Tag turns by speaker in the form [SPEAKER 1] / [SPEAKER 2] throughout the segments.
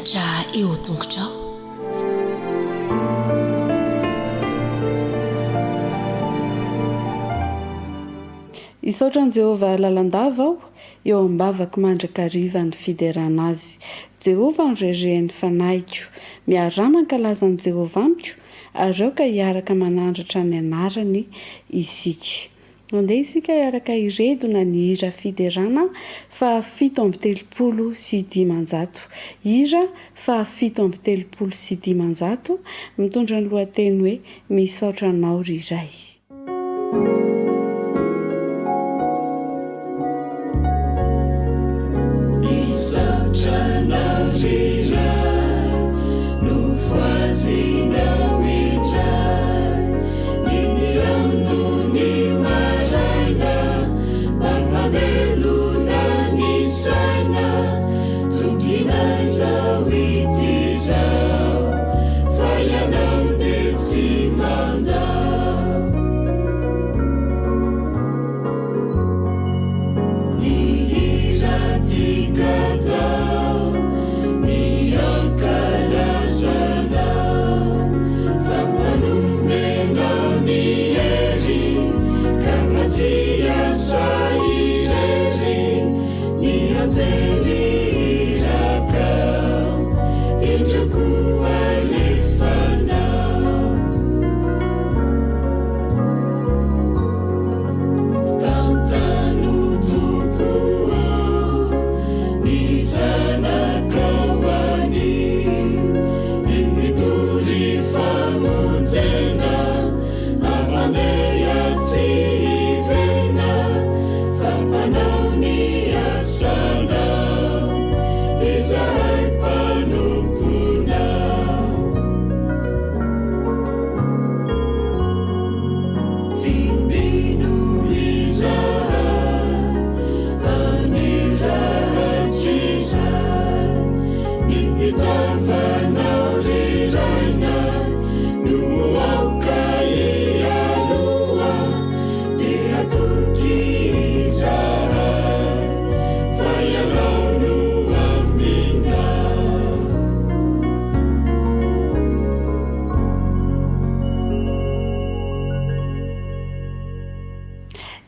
[SPEAKER 1] mianatra eo tongotrao.
[SPEAKER 2] Isaotran' Jehovah lalandava aho eo ambavako mandrakariva ny fiderana azy. Jehovah nyrehirehiny fanaiko, miarama mankalazan'i Jehovah amiko, areo ka hiaraka manandratra ny anarany isika. Andeha isika hiaraka iredona ny hira fiderana fa 7:30 hira fa 7:30 mitondra ny lohateny hoe misaotranao ry iray.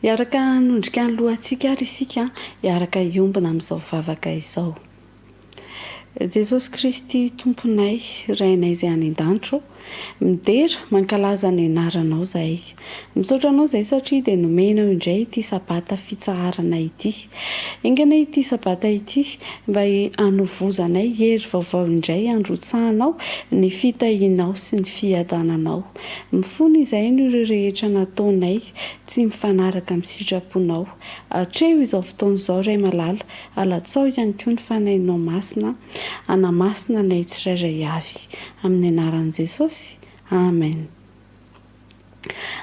[SPEAKER 2] Iaraka nondrika ny lohantsika ary isika iaraka iombina amin'izao vavaka izao. Jesosy Kristy tomponay, rainay izay any an-danitro, midera mankalaza ny anaranao zahay. Misaotra anao izay satria dia nomenao indray ity sabata fitsaharana ity. Inganay ity sabata ity mba hanovozanay hery vaovao indray handrotsahanao ny fitahinao sy ny fiadananao. Mifony izay ny ireo rehetra nataonay tsy mifanaraka amin'ny sitraponao. Hatreo izao fotoana izao ray malala, alatsao ihany koa ny fanahinao masina, anamasina nay tsirairay avy. Amin'ny anaran'i Jesosy. Amen.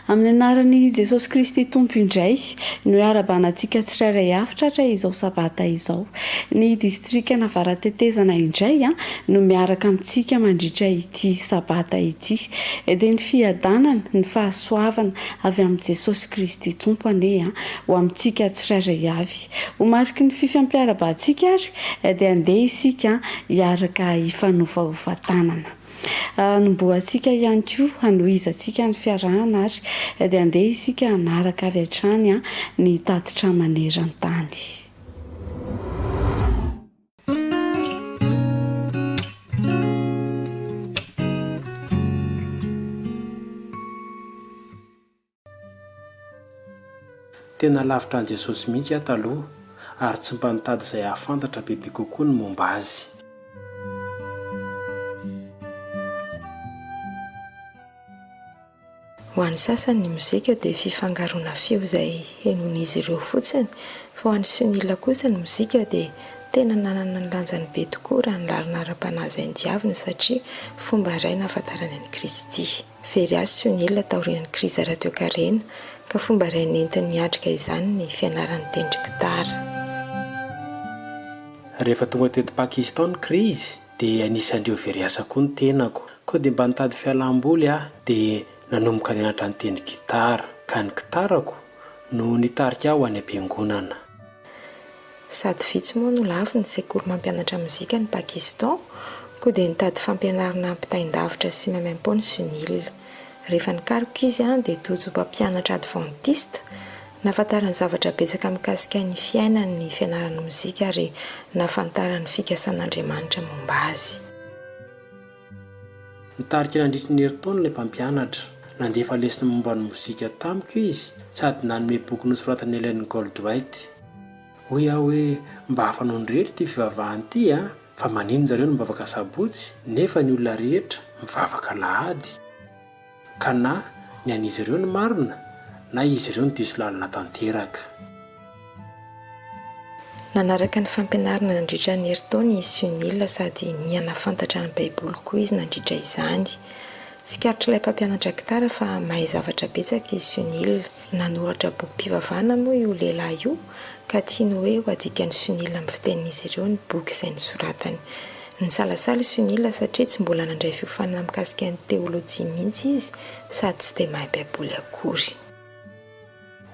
[SPEAKER 2] Amin'ny anaran'i Jesosy Kristy tompo indray no iarabanantsika tsirairay avy tratra izao sabata izao. Ny distrika Navaratetezana indray no miaraka amintsika mandritra ity sabata ity. Dia ny fiadanana, ny fahasoavana avy amin'ny Jesosy Kristy tompo ane ho amintsika tsirairay avy. Ho mariky ny fifampiarabantsika ary dia andeha isika hiaraka hifanovaovantanana. Nomboantsika ihany koa hanohizantsika ny fiarahana ary dia andeha isika hanaraka avy hatrany ny tatitra maneran-tany.
[SPEAKER 3] Tena lavitra an' Jesosy mihitsy aho taloha ary tsy mba nitady izay hahafantatra bebe kokoa ny momba azy.
[SPEAKER 4] Ho an'ny sasany ny mozika dia fifangaroana feo izay henon'izy ireo fotsiny, fa ho an'ny sonila kosa ny mozika dia tena nanana ny lanjany be tokoa raha ny lalina ara-panahy ny diavina satria fomba iray nahafantarany an'i Kristy. Very azy sonila taorian'ny kriza radio-karena ka fomba iray nentin'ny niatrika izany ny fianaran'ny tendry gitara.
[SPEAKER 3] Rehefa tonga teto Pakistan ny krizy dia anisan'ireo very asa koa ny tenako. Koa dia mba nitady fialam-boly dia nanomboka nianatra ny tendry gitara ka ny gitarako no nitarika aho any am-piangonana.
[SPEAKER 4] Sady vitsy moa no lavo ny sekoly mampianatra mozika ny Pakistan, koa dia nitady fampianarana mpitaindavitra sy mamaimpao ny Sunil. Rehefa nikaroka izy dia tojo mpampianatra adventiste, nafantarany zavatra betsaka mikasika ny fiainany ny fianarana mozika ary nafantarany fikasan'Andriamanitra momba azy.
[SPEAKER 3] Nitarika nandritra ny herintaona ilay mpampianatra, nandefa lesona momba ny mozika tamiko izy, sady nanome boky nosoratany Ellen Goldwhite. Hoy aho hoe mba hafanao ny rehetra ity fivavahany ity fa manino zareo no mivavaka sabotsy nefa ny olona rehetra mivavaka lahady. Ka na ny an'izy ireo ny marina na izy ireo ny diso lalina tanteraka.
[SPEAKER 4] Nanaraka ny fampianarana nandritra ny herintaona izy Sunil sady niana fantatra ny Baiboly koa izy nandritra izany. Tsy karitra ilay mpampianatra gitara fa mahay zavatra betsaka izy Sunil. Nanoratra bokim-pivavahana moa io lehilahy io ka tiany hoe ho adikany Sunil amin'ny fitenin'izy ireo ny boky izay nosoratany. Nisalasala Sunil satria tsy mbola nandray fiofanana mikasika ny teolojia mihitsy izy sady tsy dia mahay Baiboly akory.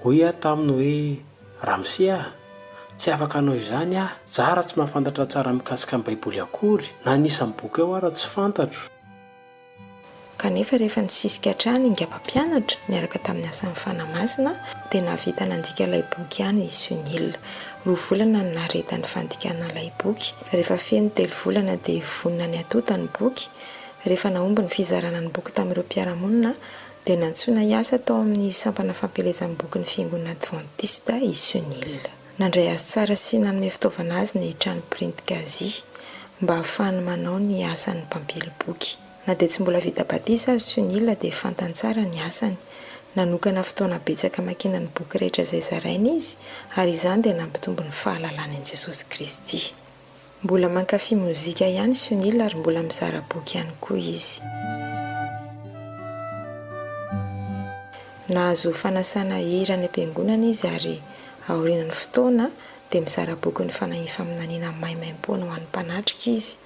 [SPEAKER 3] Hoy aho taminy hoe Ramose tsy afaka anao izany zara tsy mahafantatra tsara mikasika ny Baiboly akory na anisan'ny boky ao raha tsy fantatro.
[SPEAKER 4] Kanefa rehefa nisisika hatrany ingam-pampianatra miaraka tamin'ny asan'ny fanamasina dia navita nandika ilay boky ihany izy Sunil. 2 volana no naretany fandikana ilay boky. Rehefa feno 3 volana dia vonona ny atota ny boky. Rehefa naomby ny fizarana ny boky tamin'ireo mpiara-monina dia nantsoina hiasa tao amin'ny sampana fampelezan'ny boky ny fiangonana adventiste izy Sunil. Nandray azy tsara sy nanome fitaovana azy ny trano print gazy mba ahafahany manao ny asan'ny mpampily boky. Na dia tsy mbola vita batisa azy Sunil dia fantany tsara ny asany. Nanokana fotoana betsaka makina ny boky rehetra izay zarainy izy ary izany dia nampitombo ny fahalalany an'i Jesosy Kristy. Mbola mankafy mozika ihany Sunil ary mbola mizara boky ihany koa izy. Nahazo fanasana hira ny am-piangonana izy ary aorian'ny fotoana dia mizara boky ny fanahy faminaniana maimaim-poana ho an'ny mpanatrika izy.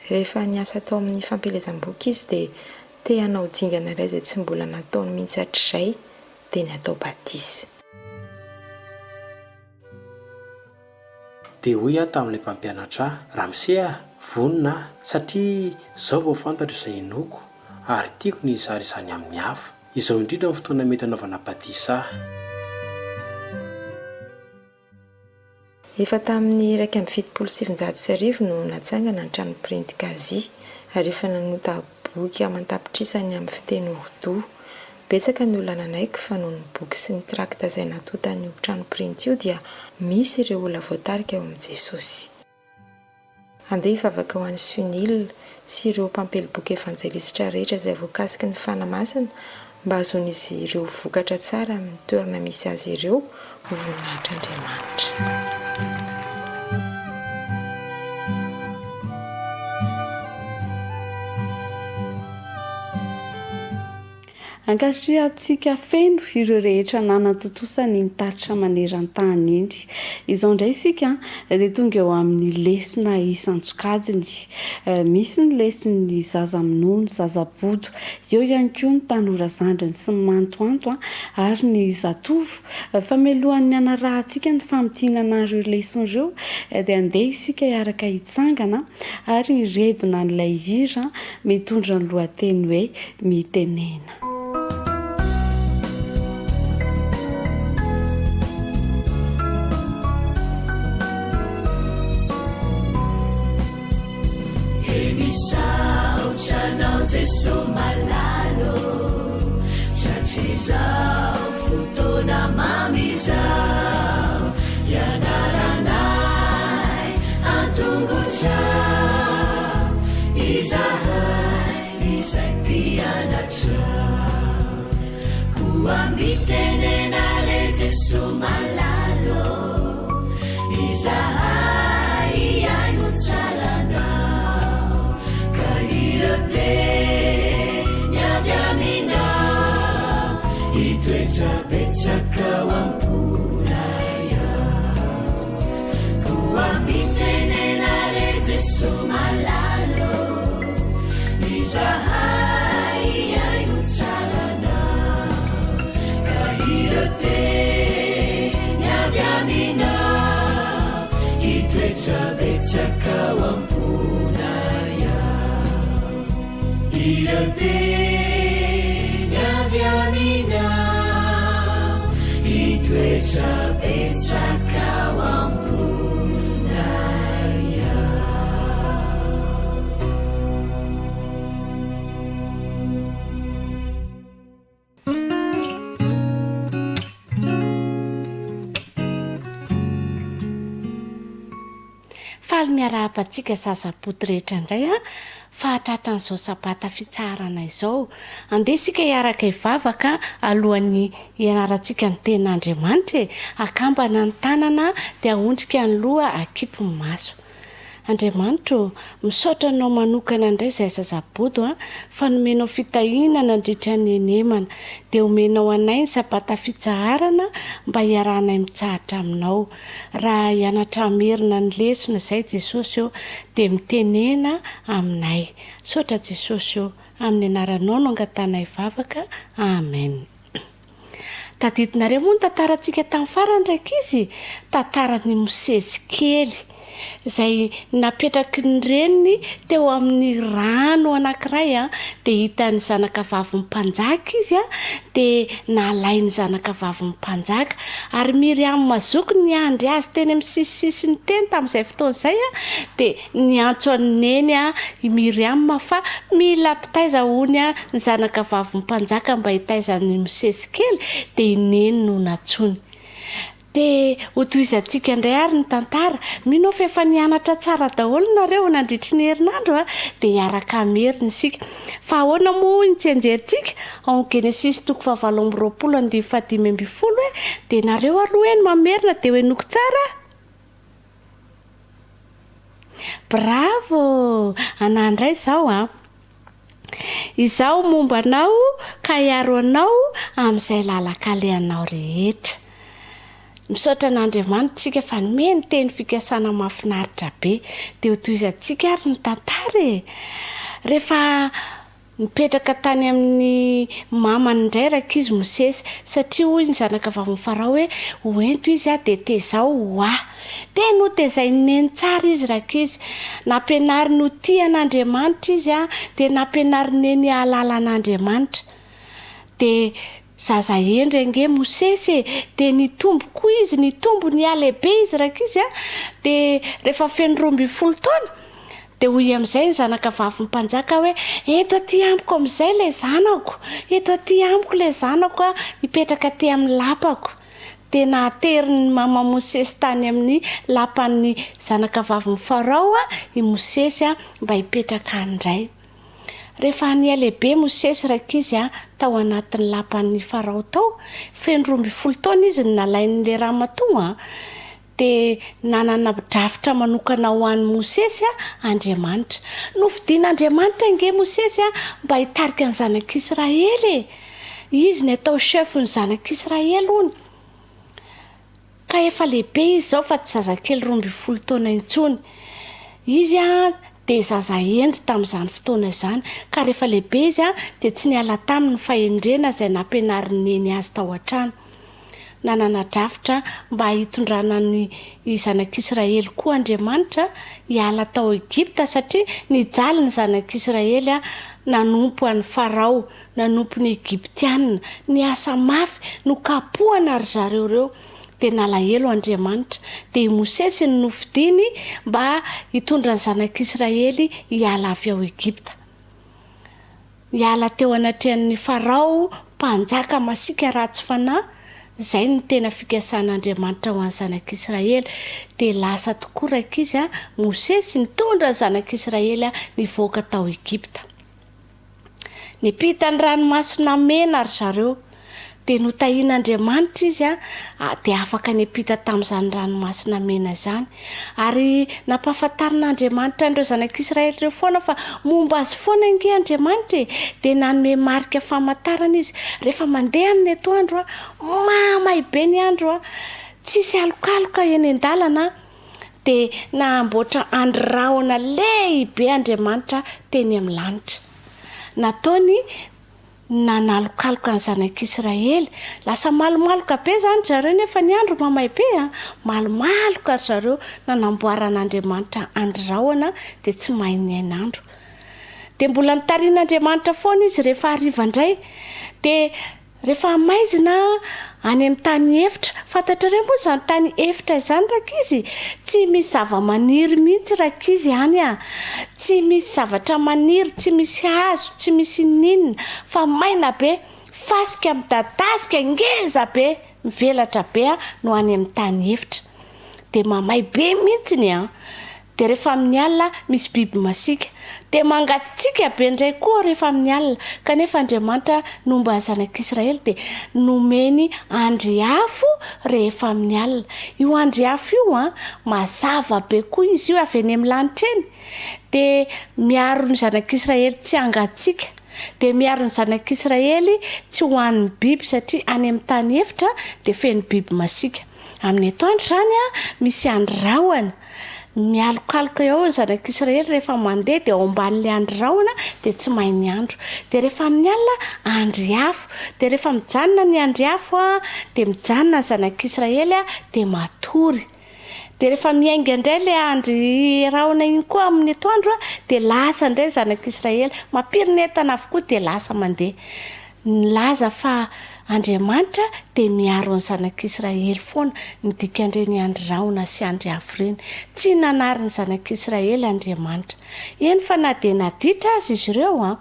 [SPEAKER 4] Rehefa niasa tao amin'ny fampelezam-boky izy dia te hanao dingana iray izay tsy mbola nataony mihitsy hatr'izay dia ny atao batisa.
[SPEAKER 3] Dia hoy aho tamin'ilay mpampianatra Ramose vonina satria izao vao fantatra izay inoko ary tiako ny izary izany amin'ny hafa. Izao indrindra ny fotoana mety anaovana batisa.
[SPEAKER 4] Efa tamin'ny 1,750 no natsangana ny trano print gazy ary efa nanota boky amantapitrisany amin'ny fiteny Urdu. Betsaka ny olona nanaiky fa noho ny boky sy ny trakta izay natotany io trano print io dia misy ireo olona voatarika eo amin'i Jesosy. Andeha hivavaka ho an'i Sunil sy ireo mpampely boky evanjelisitra rehetra izay voakasiky ny fanamasina mba azon'izy ireo vokatra tsara amin'ny toerana misy azy ireo ho voninahitr'Andriamanitra.
[SPEAKER 2] Ankasitrahantsika feno ireo rehetra nanatotosany nitaritra maneran-tany iny. Izao indray isika dia tonga eo amin'ny lesona isan-tsokajiny. Misy ny lesony zaza minono, zaza bodo, eo ihany koa ny tanora zandriny sy ny mantoanto ary ny zatovo. Famelohan'ny anarahantsika ny famitianana ireo lesona ireo dia andeha isika hiaraka hitsangana ary redona n'ilay hira mitondra ny lohateny hoe mitenena.
[SPEAKER 1] Chanao Jesu malalo chachizao futona mamizao yanaranai atungu chao izai piana chao kuambitene nale Jesu malalo izai anuchalana nyadamina itwecabecaka wampulaya kuambitenenare Jesu malalo izahai ayucalana kahirote nyadamina itwe betsaka wampunaya irateny avy amina itoetra betsaka wampunaya.
[SPEAKER 2] Faly miarahaba-tsika zazaboty rehetra indray a fahatratra n'izao sabata fitsarana izao andeha sika hiaraka hivavaka alohan'ny ianarantsika ny tenin'Andriamanitra akambana ny tanana dia ahondrika ny loha akipy ny maso. Andriamanitra misaotra anao manokana indray izay zazaboto fa nomenao fitahinana nandritra ny enemana dia omenao anay ny sabata fitsaharana mba hiarahanay mitsahatra aminao. Raha hianatra merina ny lesona izay Jesosy eo dia mitenena aminay. Saotra Jesosy eo amin'ny anaranao no angatanay vavaka. Amen. Tadidinareo moa ny tantarantsika tamin'ny farany ndraiky izy tantaran'ny Mosesy kely izay napetraky ny reniny teo amin'ny rano anankiray dia hitany zanakavavy mpanjaka izy dia nalainy zanakavavy mpanjaka ary Miriam mazoky ny andry azy teny amin'ny sisisiny teny tamin'izay fotoana izay dia niantso any neny i Miriam fa mila pitaiza hony ny zanakavavy mpanjaka mba hitaizan'ny Mosesy kely dia ineny no natsony. Dia hotoizantsika indray ary ny tantara mino fa efa nianatra tsara daholo nareo nandritry ny herinandro dia hiaraka merina isika fa ahoana moa ny tsenjerintsika ao Genesis 19:25 dia nareo aloha eny mamerina dia hoe noko tsara. Bravo anandray izao izao momba anao ka hiaro anao amin'izay lalakalehanao rehetra. Misaotra n'Andriamanitra tsika fa nomeny teny fikasana mahafinaritra be dia hotoizantsika ary ny tantara rehefa mipetraka tany amin'ny mamany indray rakizy Mosesy satria hoy ny zanakavavy Farao hoe hoento izy dia tezao dia no tezaineny tsara izy rakizy nampianariny ho tia an'Andriamanitra izy dia nampianariny ny alalan'Andriamanitra dia zaza endrenge Mosesy dia nitombo koa izy nitombo ny alehibe izy rakizy dia rehefa feno 12 taona dia hoy amin'izay ny zanakavavy mpanjaka hoe eto aty amiko amin'izay ilay zanako eto aty amiko ilay zanako hipetraka aty amin'ny lapako dia nahaterin'ny mama Mosesy tany amin'ny lapan'ny zanakavavy Farao i Mosesy mba hipetraka andray. Rehefa ny alehibe Mosesy rakizy tao anatin'ny lapan'ny Farao tao feno 12 taona izy nalain'ilay ramatoa dia nanana drafitra manokana ho an'ny Mosesy Andriamanitra. Nofidian'Andriamanitra nge Mosesy mba hitarika ny zanak'Israely izy ny atao chef ny zanak'Israely hony ka efa lehibe izy zao fa tsy zazakely 12 taona intsony izy dia zaza endry tamin'izany fotoana izany ka rehefa lehibe izy dia tsy niala taminy fahendrena izay nampianariny eny azy tao an-trano. Nanana drafitra mba hitondrana ny zanak'Israely koa Andriamanitra hiala tao Egipta satria nijaly ny zanak'Israely nanompo an'ny Farao nanompo ny Egiptianina ny asa mafy no kapohana ry zareo reo dia nalahelo Andriamanitra dia Mosesy ny nofidiny mba hitondra ny zanak'Israely hiala avy ao Egipta hiala teo anatrehan'ny Farao mpanjaka masika ratsy fanahy. Izay ny tena fikasan'Andriamanitra ho an'ny zanak'Israely dia lasa tokoa rakizy Mosesy nitondra ny zanak'Israely nivoaka tao Egipta. Nipita ny ranomasina mena ry zareo dia notahian'Andriamanitra izy dia afaka nipita tamin'izany ranomasina mena izany ary nampahafantarin'Andriamanitra andreo zanak'Israely ireo foana fa momba azy foana nge Andriamanitra dia nanome marika famantarana izy rehefa mandeha amin'ny atoandro mamay be ny andro tsisy alokaloka eny an-dalana dia nahamboatra androraona lehibe Andriamanitra teny amin'ny lanitra. Nataony
[SPEAKER 5] nanalokaloka ny zanak'Israely. Lasa malomaloka be zany zareo nefa ny andro mamay be malomaloka zareo nanamboaran'Andriamanitra andrahoana dia tsy mahay ny ainandro. Dia mbola nitarian'Andriamanitra foana izy rehefa hariva indray. Dia rehefa maizina any amin'ny tany efitra, fantatrareo moa izany tany efitra izany rakizy, tsy misy zava-maniry mihitsy rakizy any tsy misy zavatra maniry, tsy misy hazo, tsy misy ninina, fa maina be, fasika midadasika, ngeza be, mivelatra be no any amin'ny tany efitra. Dia mamay be mihitsy ny dia rehefa amin'ny alina misy biby masika, dia mangatsika be indray koa rehefa amin'ny alina. Kanefa Andriamanitra nomba ny zanak'Israely dia nomeny andriafo rehefa amin'ny alina. Io andriafo io mazava be koa izy io avy eny amin'ny lanitra eny. Dia miaro ny zanak'Israely tsy hangatsika. Dia miaro ny zanak'Israely tsy ho an'ny biby satria any amin'ny tany efitra dia feno biby masika. Amin'ny atoandro zany misy andrahoana. Mialokaloka eo ny zanak'Israely rehefa mandeha dia ao ambanin'ilay andrahoana dia tsy mahay ny andro. Dia rehefa amin'ny alina andriafo. Dia rehefa mijanona ny andriafo dia mijanona ny zanak'Israely dia matory. Dia rehefa miainga indray ilay andry rahona iny koa amin'ny atoandro dia lasa indray zanak'Israely, mampirinetana avokoa dia lasa mandeha. Nilaza fa Andriamanitra dia miaro ny zanak'Israely foana ny dikan'ireny androraona sy andriafo ireny. Tsy nanary ny zanak'Israely Andriamanitra. Eny fa na dia naditra azy izy ireo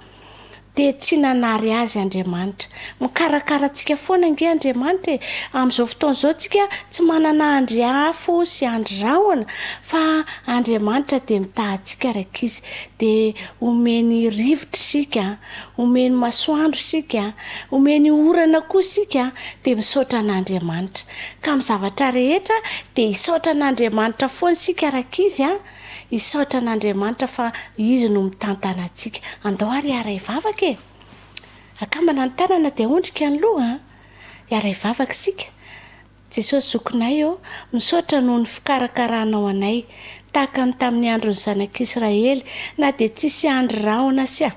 [SPEAKER 5] dia tsy nanary azy Andriamanitra. Mikarakara antsika foana nge Andriamanitra. Amin'izao fotoana izao tsika tsy manana andriafo sy androraona, fa Andriamanitra dia mitahantsika rakizy. Dia omeny rivotra sika, omeny masoandro sika, omeny orana koa sika, dia misaotra an'Andriamanitra. Ka amin'ny zavatra rehetra dia hisaotra an'Andriamanitra foana sika rakizy hisaotra an'Andriamanitra fa izy no mitantana antsika. Andao ary hiara hivavaka e. Akambana ny tanana dia ondrika ny loha hiara hivavaka sika. Jesosy zokinay misaotra noho ny fikarakaranao anay tahaka ny tamin'ny andron'ny zanak'Israely, na dia tsisy andro rahona sy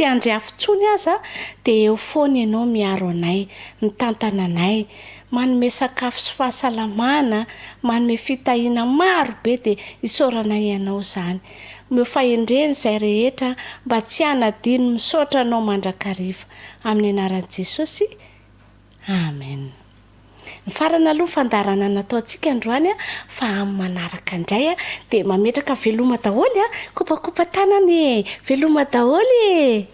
[SPEAKER 5] andriafo tsony aza dia eo foana ianao miaro anay, mitantana anay, manome sakafo sy fahasalamana, manome fitahiana maro be dia isaorana ianao izany. Meo fahendreny izay rehetra mba tsy hanadino misaotra anao mandrakariva. Amin'ny anaran'i Jesosy, amen. Ny farana aloha fandarana nataontsika androany fa amin'ny manaraka indray dia mametraka veloma daholo kopakopa tanany veloma daholo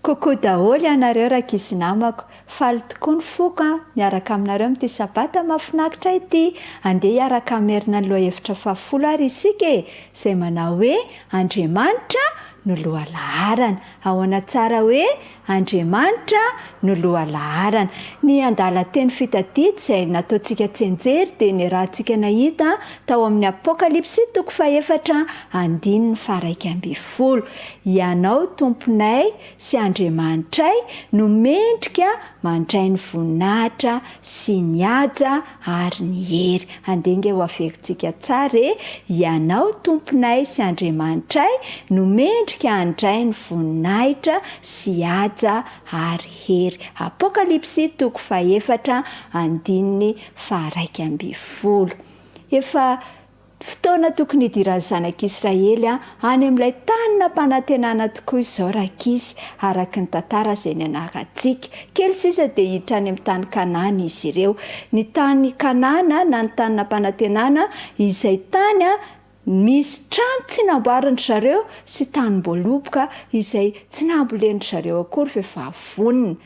[SPEAKER 6] Kokoa daholo ianareo rakizy namako, faly tokoa ny foko miaraka aminareo amin'ity sabata mahafinaritra ity. Andeha hiaraka merina ny lohahevitra 10 ary isika izay manao hoe Andriamanitra no lohalaharana. Ahoana tsara hoe Andriamanitra no lohalaharana. Ny andalan-teny fitadidy izay nataontsika tsenjery dia ny rahantsika nahita tao amin'ny Apokalipsy 4:1-12. Ianao tomponay sy Andriamanitray no mendrika mandray ny voninahitra sy ny haja ary ny hery. Andenga ho avekintsika tsara ianao tomponay sy Andriamanitray no mendrika handray ny voninahitra sy haja ary hery. Apokalipsy 4:1-12. Efa fotoana tokony hidiran'ny zanak'Israely any amin'ilay tany nampanantenana tokoa izao rakizy, araka ny tantara izay nianaratsika. Kely sisa dia hiditra any amin'ny tany Kanana izy ireo. Ny tany Kanana na ny tany nampanantenana izay tany misy trano tsy namboarin'ny zareo sy tanim-boaloboka izay tsy nambolen'ny zareo akory vehivavy.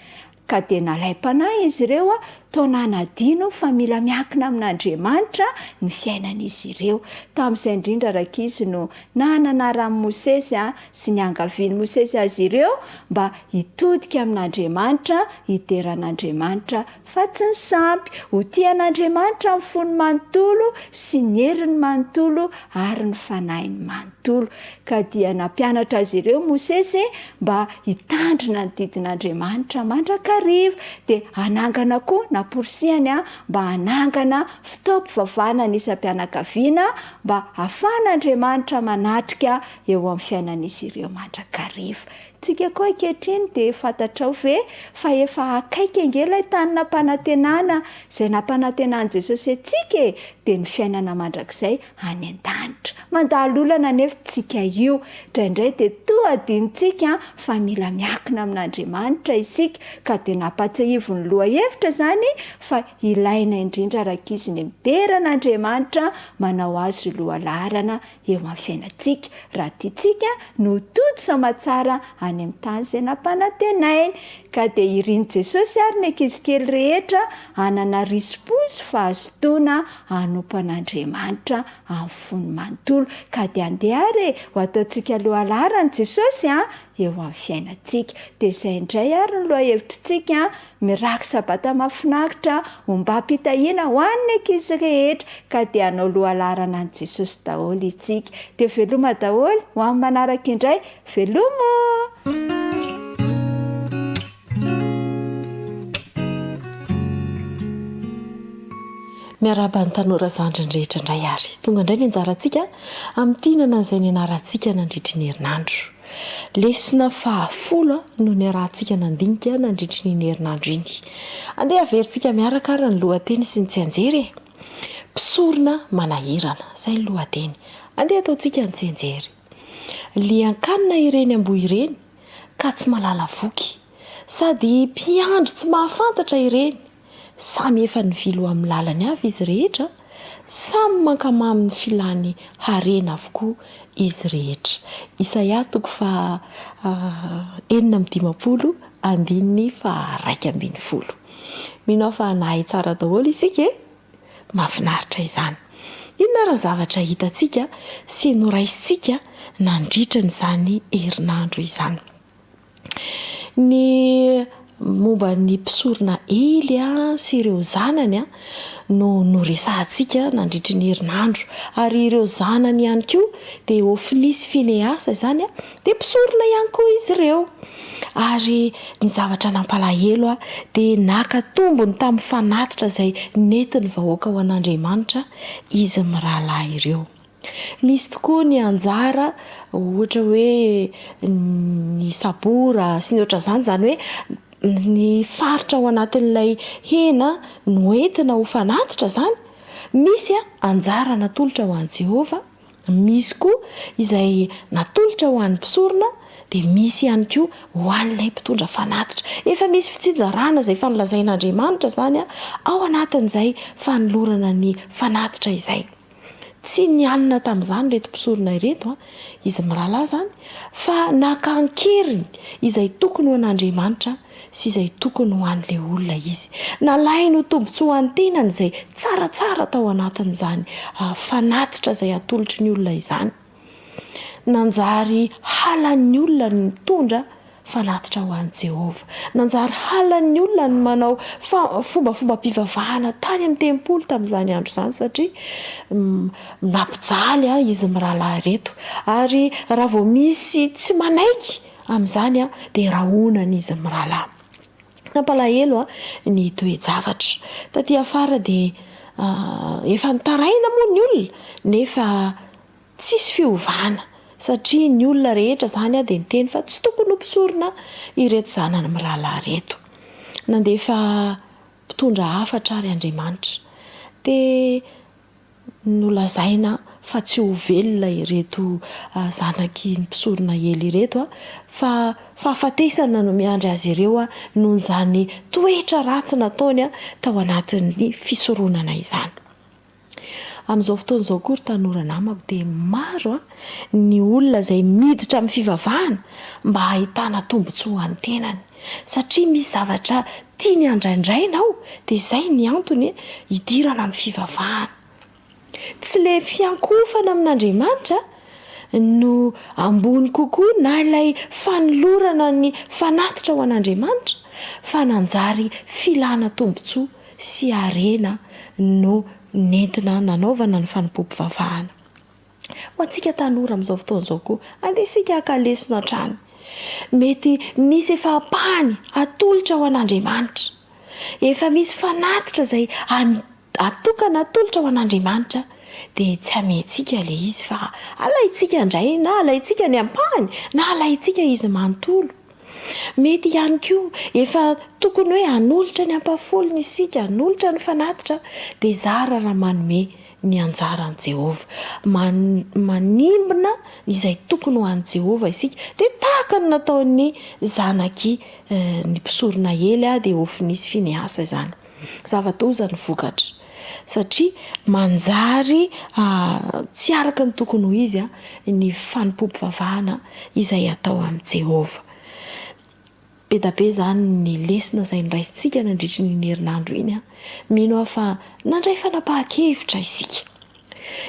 [SPEAKER 6] Ka dia nalaim-panahy izy ireo tao nanadino fa mila miankina amin'Andriamanitra ny fiainan'izy ireo. Tamin'izay indrindra rakizy no nananaran'i Mosesy sy ny angavian'i Mosesy azy ireo mba hitodika amin'Andriamanitra, hideran'Andriamanitra fa tsy ny sampy. Ho tian'Andriamanitra amin'ny fony manontolo sy ny heriny manontolo ary ny fanahin'ny manontolo. Ka dia nampianatra azy ireo Mosesy mba hitandrina ny didin'Andriamanitra mandrakariva. Dia anangana koa naporisihany mba hanangana fitaompivavahana ny isam-pianakaviana mba hahafahan'Andriamanitra manatrika eo amin'ny fiainan'izy ireo mandrakariva. Tsika koa ankehitriny dia fantatrao ve fa efa akaiky angelay tanina mpanantenana izay nampanantenan'i Jesosy antsika dia ny fiainana mandrakizay any an-danitra. Mandalo olana nefa tsika io indraindray dia toadintsika fa mila miakina amin'Andriamanitra isika ka dia nampatsiahivo ny loha hevitra zany fa ilaina indrindra rak'izy ny mideran'Andriamanitra manao azy loha laharana eo amin'ny fiainantsika raha tiantsika no todo soamatsara any amin'ny tany izay nampanantenainy. Ka dia iriany Jesosy ary ny ankizy kely rehetra hanana risom-po sy fahazotoana hanompo an'Andriamanitra amin'ny fony manontolo. Ka dia andeha ary ho ataontsika loha laharana Jesosy eo amin'ny fiainantsika. Dia izay indray ary ny loha hevitrintsika miraky sabata mahafinaritra ho mba hampitahiana ho an'ny ankizy rehetra. Ka dia hanao loha laharana an'i Jesosy daholo itsika. Dia veloma daholo ho amin'ny manaraka indray. Veloma!
[SPEAKER 7] Miaraba ny tanora zandriny rehetra indray ary. Tonga indray ny anjarantsika amin'ny tinana izay ny anarantsika nandritry ny herinandro. Lesona 10 no ny arahantsika nandinika nandritry ny herinandro iny. Andeha averintsika miaraka ary ny lohateny sy ny tsy anjery. Mpisorona manahirana, izay ny lohateny. Andeha ataontsika ny tsy anjery. Lian-kanina ireny amboa ireny ka tsy malala voky, sady mpiandry tsy mahafantatra ireny. Samy efa ny vilo amin'ny lalany avy izy rehetra, samy mankamamy ny filany harena avokoa izy rehetra. Isaia 4:9 andininy 2:20. Minao fa nahay tsara daholo isika mahafinaritra izany. Inona raha zavatra hitantsika sy noraisintsika nandritra n'izany herinandro izany. Ny momba ny mpisorona ely sy ireo zanany no noresahantsika nandritry ny herinandro, ary ireo zanany ihany koa dia Hofni sy Fineasa izany dia mpisorona ihany koa izy ireo. Ary ny zavatra nampalahelo dia naka tombony tamin'ny fanatitra izay nentiny vahoaka ho an'Andriamanitra izy mirahalahy ireo. Misy tokoa ny anjara ohatra hoe ny sabora sy ny ohatra zany, zany hoe ny faritra ao anatin'ilay hena no entina ho fanatitra zany. Misy anjara natolotra ho an'i Jehova, misy koa izay natolotra ho an'ny mpisorona, dia misy ihany koa ho an'ilay mpitondra fanatitra. Efa misy fitsinjarana izay fanolazain'Andriamanitra zany ao anatin'izay fanolorana ny fanatitra izay. Tsy nialina tamin'izany reto mpisorona ireto izy mirahalahy zany, fa nakankeriny izay tokony ho an'Andriamanitra sy izay tokony ho an'ilay olona izy. Nalainy ho tombotsoa ny tenany izay tsaratsara tao anatin'izany fanatitra izay atolotry ny olona izany. Nanjary halan'ny olona ny mitondra fanatitra ho an'i Jehova. Nanjary halan'ny olona ny manao fombafomba-pivavahana tany amin'ny tempolo tamin'izany andro izany, satria nampijaly izy mirahalahy reto. Ary raha vao misy tsy manaiky amin'izany dia rahonany izy mirahalahy. Nampalahelo ny toe-javatra. Taty afara dia efa nitaraina moa ny olona, nefa tsisy fiovana, satria ny olona rehetra zany dia niteny fa tsy tokony ho mpisorona ireto zanany mirahalahy reto. Nandefa mpitondra hafatra ary Andriamanitra dia nolazaina fa tsy ho velona ireto zanaky ny mpisorona ely ireto, fa fahafatesana no miandry azy ireo noho izany toetra ratsy nataony tao anatin'ny fisoronana izany. Amin'izao fotoana izao koa ry tanora namako dia maro ny olona izay miditra amin'ny fivavahana mba ahitana tombotsoa any tenany, satria misy zavatra tiany andraindrainao dia izay ny antony hidirana amin'ny fivavahana. Tsy le fiankofana amin'Andriamanitra no ambony kokoa na ilay fanolorana ny fanatitra ho an'Andriamanitra, fa nanjary filana tombotsoa sy harena no nentina nanaovana ny fanompoam-pivavahana. Ho antsika tanora amin'izao fotoana izao koa, andesika hakalesona hatrany. Mety misy efa ampahany atolotra ho an'Andriamanitra, efa misy fanatitra izay atokana tolotra ho an'Andriamanitra dia tsy hamentsika le izy fa alaitsika indray na alaitsika ny ampahany na alaitsika izy manontolo. Mety ihany koa efa tokony hoe hanolotra ny ampafolony isika, hanolotra ny fanatitra dia zara raha manome ny anjaran'i Jehovah, manimbina izay tokony ho an'i Jehovah isika dia tahaka ny nataon'ny zanaky ny mpisorona ely dia Hofinisy Fineasa izany. Zava-doza ny vokatra satria manjary tsy araka ny tokony ho izy ny fanompom-pivavahana izay atao amin'i Jehovah. Be da be izany ny lesona izay niraisintsika nandritra ny herinandro iny mino aho fa nandray fanapahan-kevitra isika.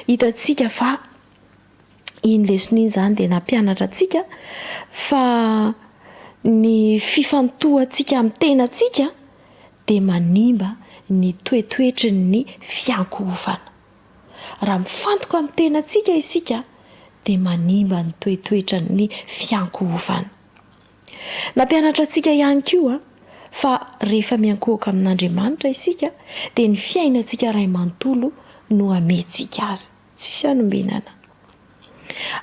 [SPEAKER 7] Hitantsika fa iny lesona iny izany dia nampianatra antsika fa ny fifantohantsika amin'ny tenantsika dia manimba ny toetoetry ny fiankohofana. Raha mifantoka amin'ny tenantsika isika dia manimba ny toetoetra ny fiankohofana. Nampianatra antsika ihany koa fa rehefa miankohoka amin'Andriamanitra isika dia ny fiainantsika ray manontolo no amentsika azy, tsisy anombinana.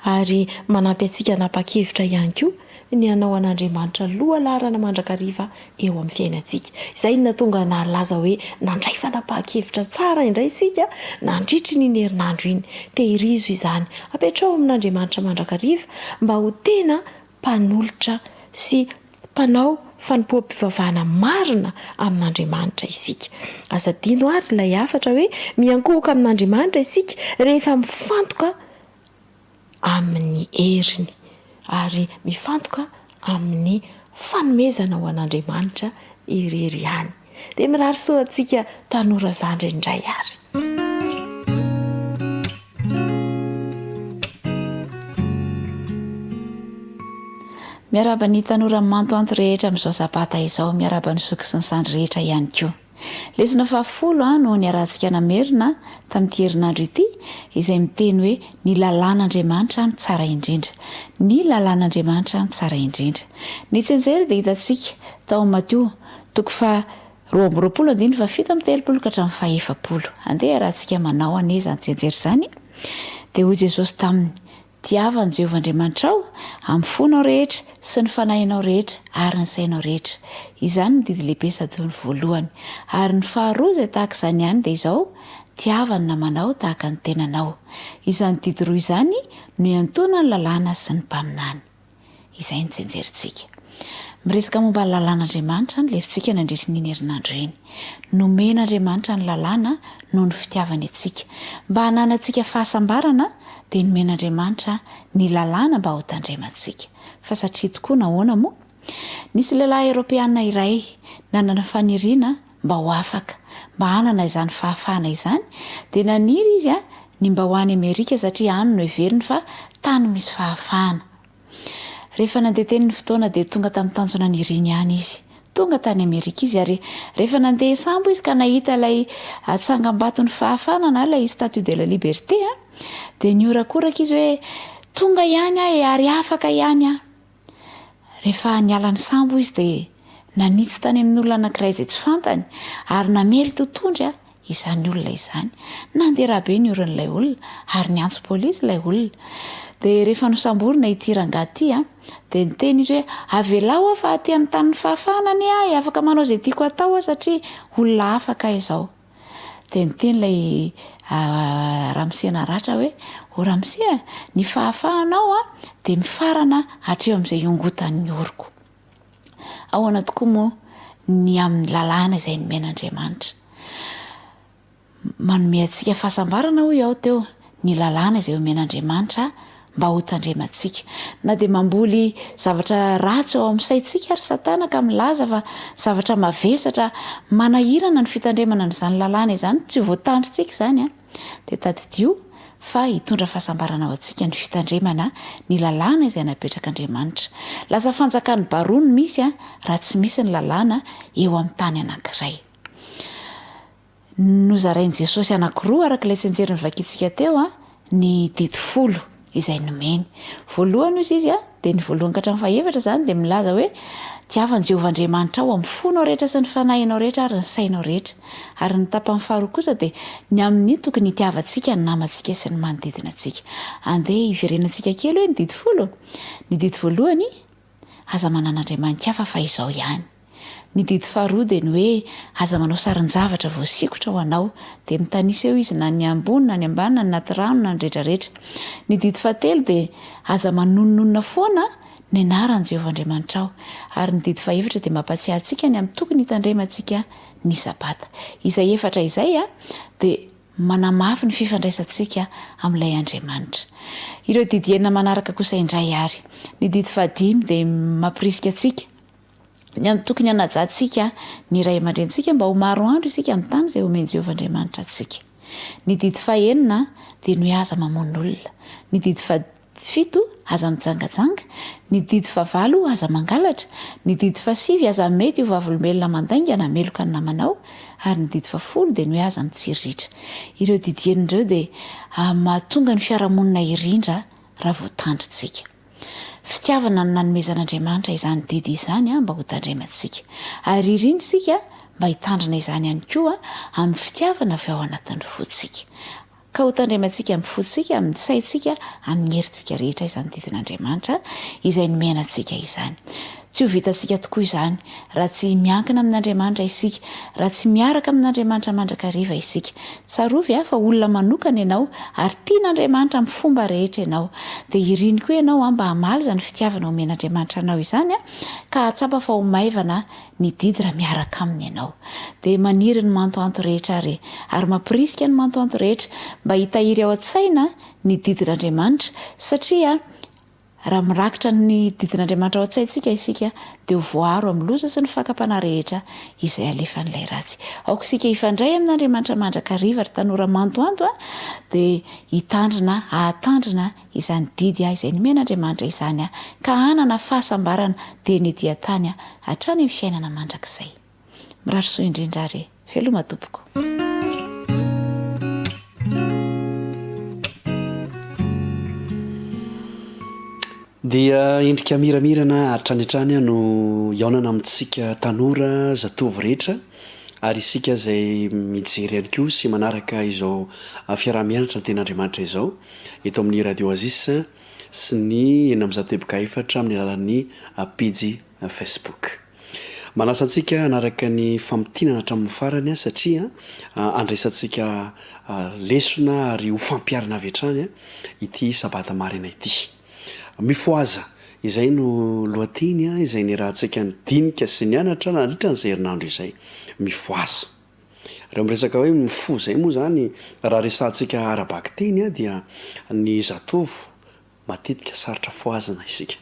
[SPEAKER 7] Ary manampy antsika nanapa-kevitra ihany koa ny hanao an'Andriamanitra loha laharana mandrakariva eo amin'ny fiainantsika. Izay no natonga nalaza hoe nandray fanapahan-kevitra tsara indray isika nandritry ny herinandro iny. Tehirizo izany, apetrao amin'Andriamanitra mandrakariva mba ho tena mpanolotra sy mpanao fanompoam-pivavahana marina amin'Andriamanitra isika. Aza dino ary ilay afatra hoe miankohoka amin'Andriamanitra isika rehefa mifantoka amin'ny heriny ary mifantoka amin'ny fanomezana ho an'Andriamanitra irery ihany. Dia mirary soa antsika tanora zandry indray ary.
[SPEAKER 8] Miaraba ny tanora mantoanto rehetra amin'izao sabata izao, miaraba ny soky sy ny sandry rehetra ihany koa. Lesona 10 no niarantsika namerina tamin'ity herinandro ity izay miteny hoe ny lalàn'Andriamanitra ny tsara indrindra. Ny lalàn'Andriamanitra ny tsara indrindra. Ny tsenjery dia hitantsika tao Mateo 2:27 ka hatramin'ny 7. Andeha rahantsika manao an'iza ny tsenjery izany. Dia hoy Jesosy taminy: tiavany Jehovah Andriamanitrao amin'ny fonao rehetra sy ny fanahinao rehetra ary ny sainao rehetra. Izany ny didy lehibe sady ny voalohany. Ary ny faharoa izay tahaka izany ihany dia izao: tiavany namanao tahaka ny tenanao. Izany didy roa izany no iantona ny lalàna sy ny mpaminany. Izay ny tsenjerintsika. Miresaka momba ny lalàn'Andriamanitra ny lesintsika nandritra ny herinandro iny. Nomen'Andriamanitra ny lalàna noho ny fitiavany antsika. Mba hananantsika fahasambarana dia nomen'Andriamanitra ny lalàna mba ho tandremantsika. Fa satria tokoa nahoana moa? Nisy lehilahy Eropeana iray nanana faniriana mba ho afaka, mba hanana izany fahafahana izany, dia naniry izy ny mba ho any Amerika satria any no heveriny fa tany misy fahafahana. Rehefa nandeha teny ny fotoana dia tonga tamin'ny tanjona niriny ihany izy. Tonga tany Amerika izy ary rehefa nandeha sambo izy ka nahita ilay tsangam-baton'ny fahafahana na ilay Statue de la Liberté dia niorakoraka izy hoe tonga ihany ary afaka ihany. Rehefa niala ny sambo izy dia nanitsy tany amin'ny olona anankiray izay tsy fantany ary namely totondry izany olona izany. Nandeha rahabe ny oran'ilay olona ary niantso polisy ilay olona. Dia rehefa nosamborina ity rangahy ity dia niteny izy hoe avelao fa aty amin'ny tany fahafahana any afaka manao izay tiako atao satria olona afaka izao. Dia niteny ilay ramose naratra hoe o ramose ny fahafahanao dia mifarana hatreo amin'izay iongotan'ny oriko. Ahoana tokoa moa ny amin'ny lalàna izay nomen'Andriamanitra. Manome antsika fahasambarana hoy aho teo ny lalàna izay nomen'Andriamanitra mba ho tandremantsika. Na dia mamboly zavatra ratsy ao amin'ny saintsika ary Satana ka milaza fa zavatra mavesatra manahirana ny fitandremana n'izany lalàna izany, tsy voatandritsika izany dia tadidio fa hitondra fahasambarana ao antsika ny fitandremana ny lalàna izay napetrak'Andriamanitra. Lasa fanjakan'ny barony misy raha tsy misy ny lalàna eo amin'ny tany anankiray. Nozarain'i Jesosy anankiroa araka ilay tsenjeriny vakitsika teo ny didy 10. izay nomeny. Voalohany izy izy a dia ny voalohany ka hatramin'ny fahaefatra zany dia milaza hoe tiavan'i Jehovahandriamanitra ao amin'ny fonao rehetra sy ny fanahinao rehetra ary ny sainao rehetra. Ary ny tapany faharoa kosa dia ny amin'ny tokony hitiavantsika ny namantsika sy ny manodidina antsika. Andeha hiverenantsika kely hoe ny didy folo. Ny didy voalohany aza manan'Andriamanitra hafa fa izao ihany. Ny didy faharoa dia ny hoe aza manao sarin-javatra voasikotra ho anao dia mitanisa eo izy na ny ambony na ny ambany na ny naty rano na ny rehetrarehetra. Ny didy fahatelo dia aza manononona foana ny anaran'i Jehovahandriamanitra ao. Ary ny didy fahaefatra dia mampatsiahy antsika ny amin'ny tokony hitandremantsika ny sabata. Izay efatra izay dia manamafy ny fifandraisantsika amin'ilay Andriamanitra. Ireo didy enina manaraka kosa indray ary. Ny didy fahadimy dia mampirisika antsika ny amin'ny tokony hanajantsika ny ray aman-drentsika mba ho maro andro isika amin'ny tany izay omeny Jehovahandriamanitra antsika. Ny didy fahaenina dia ny hoe aza mamono olona. Ny didy fahafito aza mijangajanga. Ny didy fahavalo aza mangalatra. Ny didy fahasivy aza mety ho vavolombelona mandaingana meloka ny namanao. Ary ny didy fahafolo dia ny hoe aza mitsiriritra. Ireo didy enina ireo dia mahatonga ny fiarahamonina irindra raha voatandritsika. Fitiavana ny nanomezan'Andriamanitra izany didy izany mba ho tandremantsika. Ary irindra isika mba hitandrina izany ihany koa amin'ny fitiavana avy ao anatin'ny fotsika. Ka ho tandremantsika amin'ny fotsika, amin'ny saintsika, amin'ny herintsika rehetra izany didin'Andriamanitra izay nomenantsika izany. Tsy ho vitantsika tokoa izany raha tsy miankina amin'Andriamanitra isika, raha tsy miaraka amin'Andriamanitra mandrakariva isika. Tsarovy fa olona manokana ianao ary tian'Andriamanitra amin'ny fomba rehetra ianao. Dia iriny koa ianao mba hamaly izany fitiavana omen'Andriamanitra anao izany ka hatsapa fa ho maivana ny didy raha miaraka aminy ianao. Dia maniry ny mantoanto rehetra ary mampirisika ny mantoanto rehetra mba hitahiry ao an-tsaina ny didin'Andriamanitra satria raha mirakitra ny didin'Andriamanitra ao an-tsaintsika isika dia ho voaro amin'ny loza sy ny fakapana rehetra izay alefan'ilay ratsy. Aoka isika hifandray amin'Andriamanitra mandrakariva ary tanora mantoanto dia hahatandrina izany didy izay nomen'Andriamanitra izany ka hanana fahasambarana dia ny dian-tany hatrany amin'ny fiainana mandrakizay. Mirary soa indrindra ary veloma tompoko.
[SPEAKER 9] Dia endrika miramirana hatrany no iaonana amintsika tanora zatovo rehetra ary isika izay mijery ihany koa sy manaraka izao fiaraha-mianatra ny ten'Andriamanitra izao eto amin'ny radio Oasis sy ny 4 amin'ny alalan'ny pejy Facebook. Manasa antsika anaraka ny famotinana hatramin'ny farany satria andraisantsika lesona ary ho fampiarana avy hatrany ity sabata maraina ity. Mifoaza izay no lohateny izay ny rahantsika ny dinika sy ny anatra nandritra n'izay herinandro izay. Mifoaza. Raha miresaka hoe mifo zay moa zany raha resantsika arabaky teny dia ny zatovo matetika sarotra foazana isika.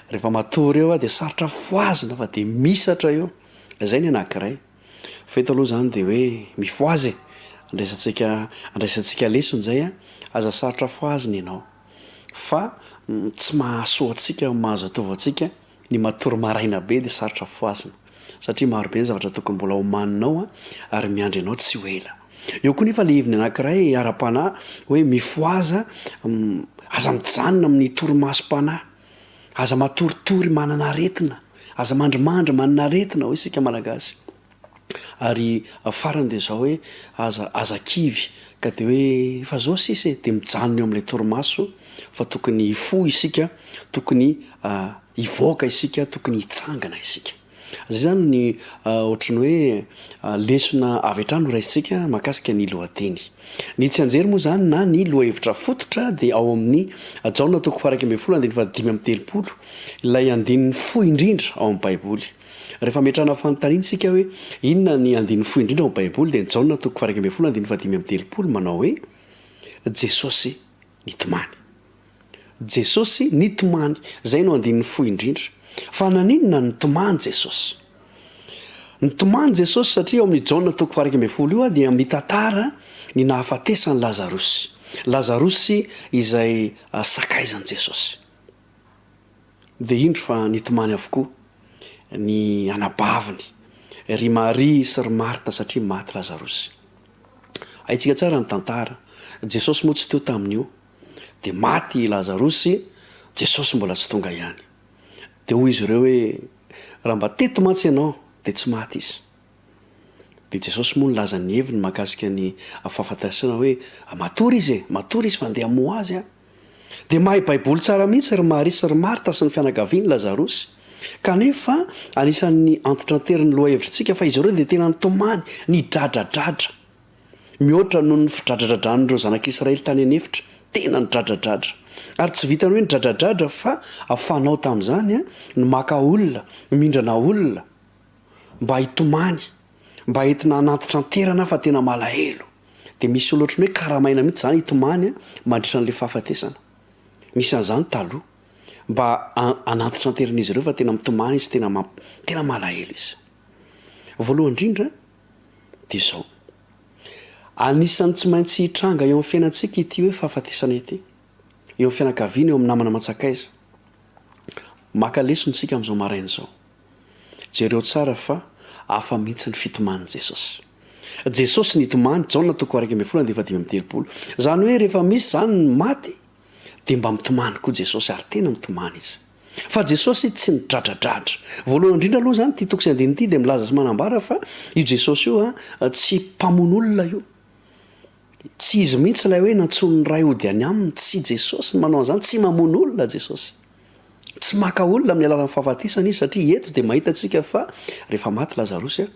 [SPEAKER 9] Rehefa matory eo dia sarotra foazana fa dia misatra eo. Izay ny anankiray. Fa eto aloha zany dia hoe mifoaza. Andraisantsika lesona zay aza sarotra foazana ianao. Fa tsy mahasoa antsika mahazatovo antsika ny matory maraina be dia sarotra foazana satria maro be ny zavatra tokony mbola homaninao ary miandry anao tsy ho ela. Eo koa nefa le heviny anankiray ara-panahy hoe mifoaza aza mijanona amin'ny torimasom-panahy, aza matoritory manana aretina, aza mandrimandry manana aretina ho isika malagasy. Ary farany dia izao hoe aza kivy ka dia hoe efa zao sisy dia mijanona eo amin'ilay torimaso fa tokony hifo isika, tokony hivoaka isika, tokony hitsangana isika. Zay zany ny ohatrany hoe lesona avy hatrany raisitsika mahakasika ny lohateny. Ny tsy anjery moa zany na ny lohahevitra fototra dia ao amin'ny Jaona 4:5-7 ilay andinin'ny fo indrindra ao amin'ny Baiboly. Rehefa metrana fanontaniana isika hoe inona ny andin'ny fo indrindra ao amin'ny Baiboly dia Jaona 4:5-7 manao hoe Jesosy nitomany. Jesosy nitomany, zay no andin'ny fo indrindra. Fa naninona nitomany Jesosy? Nitomany Jesosy satria ao amin'ny Jaona 4:5 dia mitantara ny nahafatesany Lazarosy. Lazarosy izay sakaizan'i Jesosy. Dia indro fa nitomany avokoa ny anabaviny ry Maria sy ry Marta satria maty Lazarosy. Haitsika tsara ny tantara. Jesosy moa tsy teo tamin'io. de maty lazarosy jesosy mbola tsy tonga ihany de hoy izy ireo hoe raha mba teto matsy ianao de tsy maty izy de jesosy moa nylaza ny heviny mahakasika ny fahafantasina hoe matory izy fandeha mo azy a de mahay baiboly tsara mihitsy ry Maria ry Marta sy ny fianakaviany lazarosy kanefa anisan'ny antitra anteriny loha hevitritsika fa izy ireo de tena nitomany ny dradradratra mihoatra noho ny fidradradradranyireo zanak'Israely tany anefitra tena ny dradradratra ary tsy vitany hoe ny dradradratra fa afanao tamin'izany a ny maka olona mindrana olona mba hitomany mba entina anantitra anterana fa tena malahelo de misy olo ohatrany hoe karamaina mihitsy zany hitomany a mandritran'le fahafatesana misy an'izany taloha mba anantitra anterin'izy ireo fa tena mitomany izy tena malahelo izy voalohany indrindra de zao anisan'ny tsy maintsy hitranga eo amin'ny fiainantsika ity hoe fahafatesana ity eo amin'ny fianakaviana eo amin'ny namana matsakaiza maka lesontsika amin'izao maraina izao jereo tsara fa afa mihitsy ny fitoman'i Jesosy nitomany Jaona 9:10 zany hoe rehefa misy zany ny maty de mba mitomany koa Jesosy ary tena mitomany izy fa Jesosy tsy nidradradratra voalohany indrindra aloha zany ty tokosy andiny ity de milaza sy manambara fa io Jesosy io a tsy mpamon'olona io tsy izy mihitsy ilay hoe nantsony ray ody any aminy tsy Jesosy manao an'izany tsy mamon'olona Jesosy tsy maka olona amin'ny alalan'ny fahafatesana izy satria eto de mahita antsika fa rehefa maty lazarosy a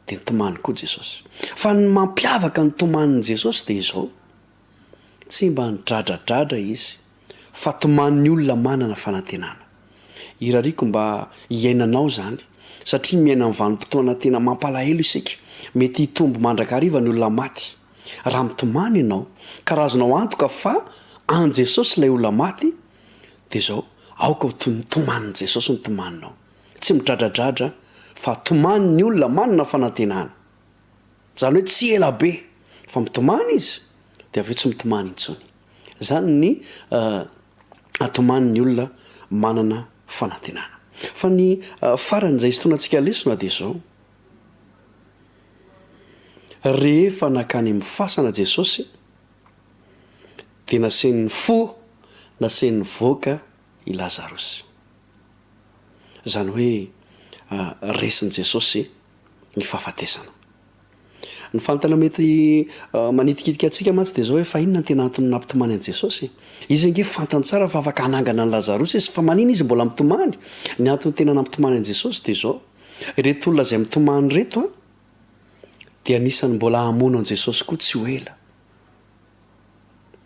[SPEAKER 9] de nitomany koa Jesosy fa ny mampiavaka ny tomanin'i Jesosy de izao tsy mba nidradradratra izy fa tomanin'ny olona manana fanantenana irariko mba hiainanao zany satria miaina amin'ny vanim-potoana tena mampalahelo isika mety hitombo mandrakariva ny olona maty raha mitomany ianao ka raha azonao antoka fa an Jesosy ilay olona maty de zao aoka ho toy ny tomanin'i Jesosy ny tomaninao tsy midradradratra fa tomanin'ny olona manana fanantenana zany hoe tsy ela be fa mitomany izy de aveo tsy mitomany intsony zany ny atomanin'ny olona manana fanantenana fa ny faran'izay isotonantsika lesona de zao rehefa nakany amin'ny fasana Jesosy de nasen'ny fo nasen'ny voaka i Lazarosy zany hoe resin'i Jesosy ny fahafatesana ny fanontana mety manitikitika atsika mantsy de zao hoe fa inona ny tena antony nampitomany an' Jesosy izy ange fantany tsara fa afaka hanangana ny Lazarosy izy fa manina izy mbola mitomany ny antony tena nampitomany an' Jesosy de zao reto olona izay mitomany reto a de anisany mbola hamono an' Jesosy koa tsy ho ela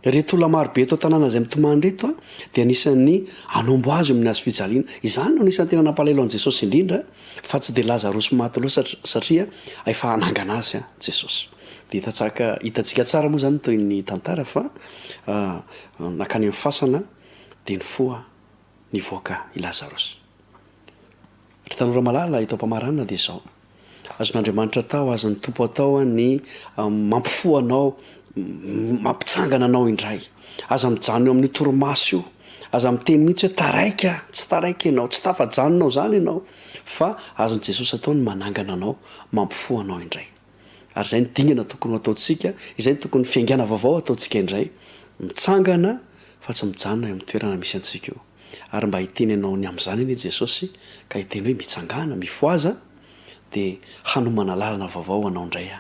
[SPEAKER 9] reto olona marobe eto tanàna izay mitomany reto a de anisan'ny anombo azy amin'ny hazo fijaliana izany no anisany tena nampalahelo an' Jesosy indrindra fa tsy de Lazarosy maty loha satria efa hanangana azy a Jesosy de hitantsika tsara moa zany toy ny tantara fa nakany amin'ny fasana de ny foa nivoaka i Lazarosy ry tanora malala eto am-pamaranana de zao azon'Andriamanitra atao azon'ny tompo atao ny mampifo anao mampitsangana anao indray aza mijanona eo amin'ny torimaso io aza miteny mihitsy hoe taraika tsy taraika ianao tsy tafajanonao zany ianao fa azon' Jesosy atao ny manangana anao mampifo anao indray ary zay ny dingana tokony ataontsika izay ny tokony fiaingana vaovao ataontsika indray mitsangana fa tsy mijanona eo amin'ny toerana misy antsika io ary mba hiteny anao ny amin'izany anie Jesosy ka hiteny hoe mitsangana mifoaza de hanomana lalana vaovao anao indray a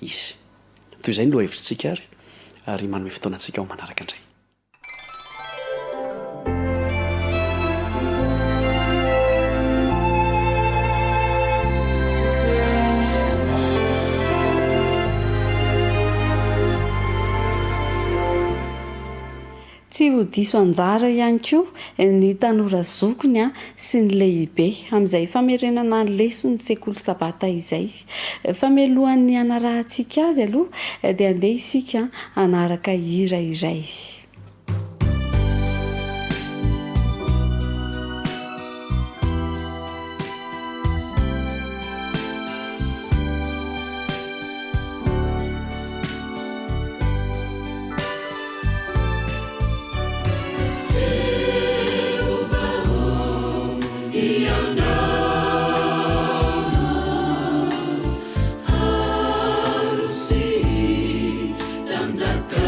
[SPEAKER 9] izy toy izay ny loha hevitritsika ary manome fotoanantsika ao manaraka indray
[SPEAKER 2] tsy ho diso anjara ihany koa ny tanora zokony a sy ny lehibe amin'izay famerenana ny lesony sekoly sabata izay famelohan'ny anarahantsika azy aloha dia andeha isika anaraka hira iray.
[SPEAKER 1] Danzaka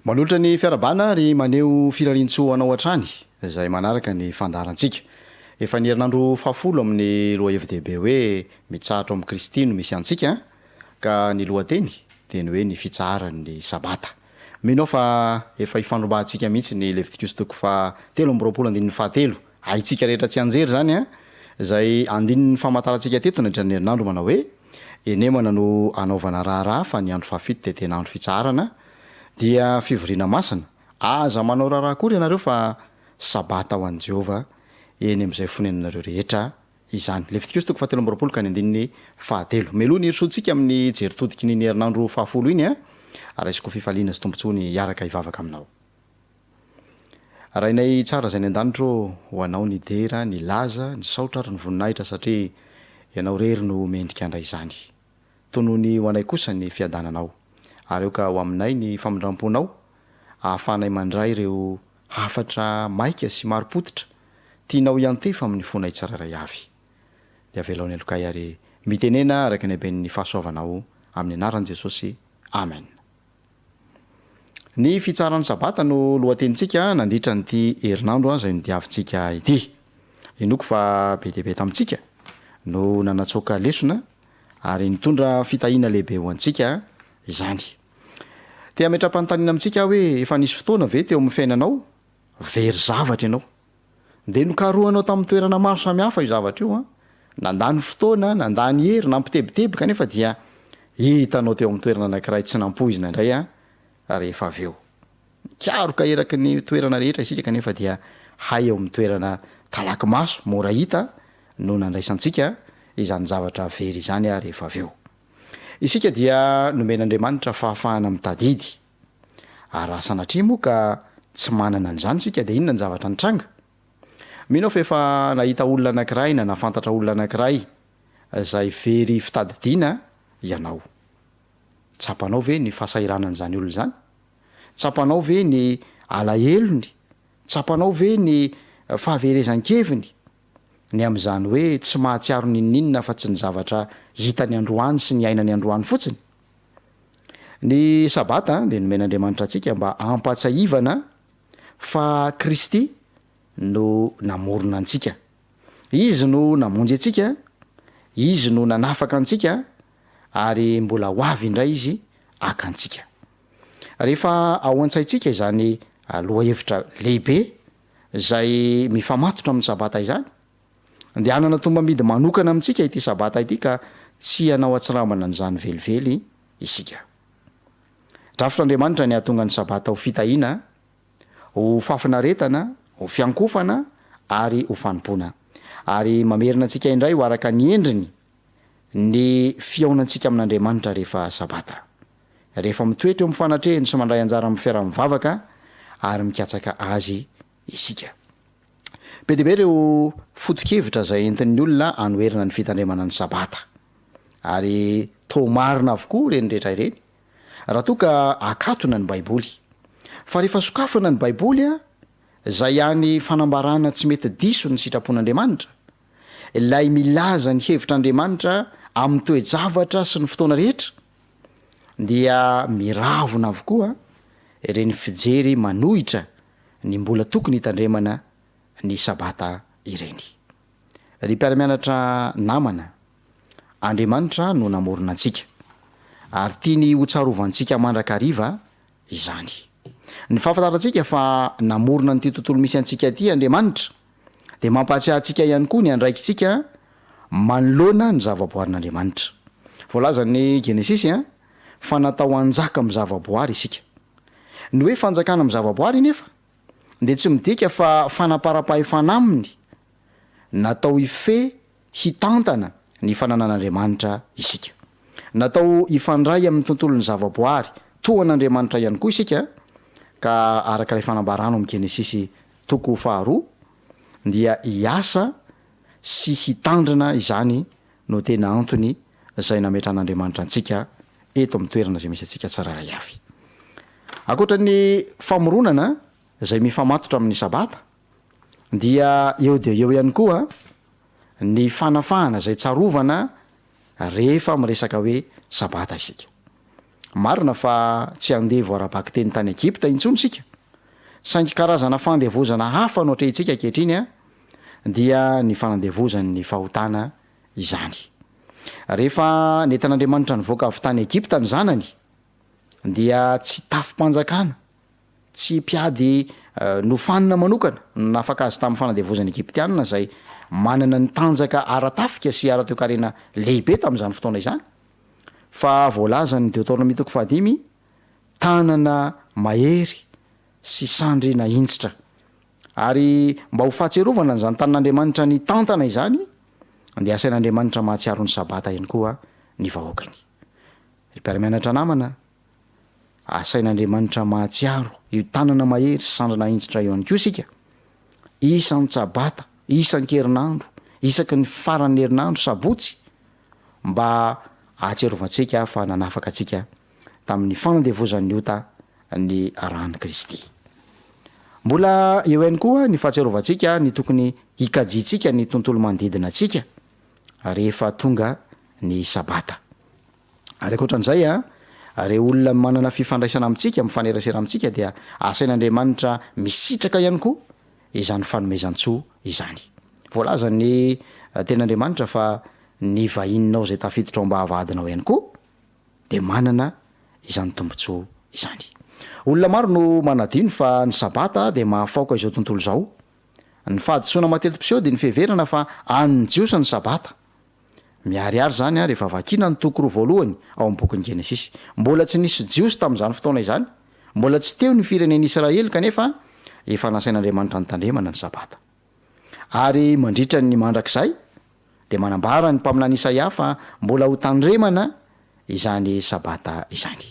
[SPEAKER 10] manolotra ny fiarabana ary maneo firarintsoanao an-trany zay manaraka ny fandarantsika efa ny herinandro fahafolo amin'ny loha fdb hoe mitsahatra amin'ny kristy no misy antsika ka ny lohateny dia ny hoe ny fitsaharan'ny sabata minao fa efa ifanombahantsika mihitsy ny Leviticus toko fa 13:17 haitsika rehetra tsy anjery zany a zay andininy famatarantsika teto nandritra ny herinandro manao hoe enemana no anaovana raharaha fa ny andro fahafito dia tena andro fitsaharana dia fivoriana masina aza manao raharaha kory ianareo fa sabata ho an' Jehova eny amin'izay fonenanareo rehetra izany. Leviticus toko 13 ka ny andininy 17 meloha ny herisontsika amin'ny jeritodiky ny herinandro fahafolo iny a araisiko fifaliana sy tombotsony hiaraka hivavaka aminao. Rainay tsara zay ny an-danitro ho anao ny dera ny laza ny saotra ary ny voninahitra satria ianao rery no mendrika andray izany tonoho ny ho anay kosa ny fiadananao ary eo ka ho aminay ny famindramponao ahafanay mandray ireo hafatra maika sy maropotitra tianao iantefa amin'ny fonay tsararay avy dia velao ny alokay ary mitenena araka ny aben'ny fahasoavanao amin'ny anaran'i Jesosy amen. Ny fitsaran'ny sabata no lohatenintsika nandritra nyity herinandro zay nidiavintsika ity inoko fa be deaibe tamintsika no nanatsoaka lesona ary nitondra fitahina lehibe ho antsika izany. Tea metra-panontaniana amintsika hoe efa nisy fotoana ve teo amin'ny fiainanao very zavatra ianao de nokarohanao tamin'ny toerana maro samihafa io zavatra io a nandany fotoana nandany hery nampitebiteby kanefa dia hitanao teo amin'ny toerana anankiray tsy nampoizina indray a rehefa avy eo karoka eraky ny toerana rehetra isika kanefa dia hay eo amin'ny toerana talaky maso mora hita no nandraisantsika izany zavatra very izany a rehefa avy eo. Isika dia nomen'Andriamanitra fahafahana mitadidy ary raha sanatria moa ka tsy manana an'izany sika dia inona ny zavatra nitranga. Minao fa efa nahita olona anankiray na nafantatra olona anankiray zay very fitadidiana ianao. Tsapanao ve ny fahasahiranan'izany olona zany? Tsapanao ve ny alahelony? Tsapanao ve ny fahaverezan-keviny? Ny amin'izany hoe tsy mahatsiaro ninninna fa tsy ny zavatra hitany androany sy ny ainany androany fotsiny. Ny sabata dia nomen'Andriamanitra antsika mba ampatsahivana fa Kristy no namorona antsika. Izy no namonjy antsika, izy no nanafaka antsika ary mbola ho avy indray izy aka antsika. Rehefa ao an-tsaintsika izany loha hevitra lehibe zay mifamatotra amin'ny sabata izany dia anana tomba midy manokana amintsika ity sabata ity ka tsy hanao atsiramana an'izany velively isika. Drafitra Andriamanitra ny ahatonga ny sabata ho fitahiana, ho fafinaretana, ho fiankofana ary ho fanompona. Ary mamerina antsika indray ho araka ny endriny ny fiaonantsika amin'Andriamanitra rehefa sabata. Rehefa mitoetra eo mifanatrehiny sy mandray anjara amin'ny fiara-mivavaka ary mikatsaka azy isika. Be dia be ireo foto-kevitra zay entin'ny olona anoherina ny fitandremana ny sabata. Ary toa marina avokoa ireny rehetra ireny raha toa ka akatona ny baiboly. Fa rehefa sokafana ny baiboly a zay ihany fanambarana tsy mety diso ny sitrapon'Andriamanitra, ilay milaza ny hevitr'Andriamanitra amin'ny toejavatra sy ny fotoana rehetra dia miravona avokoa ireny fijery manohitra ny mbola tokony hitandremana ny sabata ireny. Ry mpiara-mianatra namana, Andriamanitra no namorona antsika ary tiany hotsarovanntsika mandrakariva izany. Ny fahafantarantsika fa namorona nyity tontolo misy antsika ty Andriamanitra de mampatsiahy antsika ihany koa ny andraikitsika manoloana ny zavaboarin'Andriamanitra. Voalaza ny Genesisy fa natao anjaka amin'ny zavaboary isika. Ny hoe fanjakana amin'ny zavaboary nefa de tsy midika fa fanapara-pahefana aminy, natao ife hitantana ny fananan'Andriamanitra isika. Natao ifandray amin'ny tontolon'ny zavaboary toan'Andriamanitra ihany koa isika, ka araka ilay fanambarano amin'ny Genesisy 2 dia hiasa sy hitandrina izany no tena antony zay nametran'Andriamanitra antsika eto amin'ny toerana zay misy antsika tsararay avy. Ankoatran'ny famoronana zay mifamatotra amin'ny sabata dia eo de eo ihany koa ny fanafahana zay tsarovana rehefa miresaka hoe sabata isika. Marina fa tsy andevo ara-baky teny tany Egipta intsony sika, saingy karazana fandevozana hafa no atrehitsika ankehitriny dia ny fanandevozan'ny fahotana izany. Rehefa nentan'Andriamanitra nivoaka avy tany Egipta ny zanany dia tsy tafim-panjakana, tsy mpiady nofanina manokana nafaka azy tamin'ny fanandevozany Egiptianina zay manana ny tanjaka ara-tafika sy ara-toekarena lehibe tamin'izany fotoana izany, fa voalaza ny Deutéronome 5 tanana mahery sy sandry na intsitra. Ary mba ho fahatserovana n'izany tanan'Andriamanitra ny tantana izany dia asain'Andriamanitra mahatsiaro ny sabata ihany koa ny vahoakany. Ry mpiara-mianatra namana, asain'Andriamanitra mahatsiaro io tanana mahery sy sandry na intsitra io ihany koa isika isan'ny sabata, isan-kerinandro, isaky ny faran'ny herinandro sabotsy, mba ahatsiarovantsika fa nanafaka antsika tamin'ny fanandevozan'ny ota ny rany Kristy. Mbola eo ihany koa ny fahatsiarovantsika ny tokony hikajitsika ny tontolo manodidina antsika rehefa tonga ny sabata. Ary ankoatran'izay reo olona manana fifandraisana amintsika, mifanerasera amintsika dia asain'Andriamanitra misitraka ihany koa izany fanomezan-tsoa izany. Voalaza ny ten'Andriamanitra fa ny vahininao zay tafiditra ao mba havadinao ihany koa de manana izany tombotsoa izany. Olona maro no manadino fa ny sabata de mahafaoka izao tontolo zao. Ny fahadisoana mateti-piseho de ny fiheverana fa an'ny jiosy ny sabata. Miariary zany rehefa vakina ny toko 2 voalohany ao amin'ny bokin'ny Genesisy. Mbola tsy nisy jiosy tamin'izany fotoana izany, mbola tsy teo ny firenen'Israely kanefa efa nasain'Andriamanitra ny tandremana ny sabata. Ary mandritra ny mandrakizay de manambara ny mpaminany Isaia fa mbola ho tandremana izany sabata izany.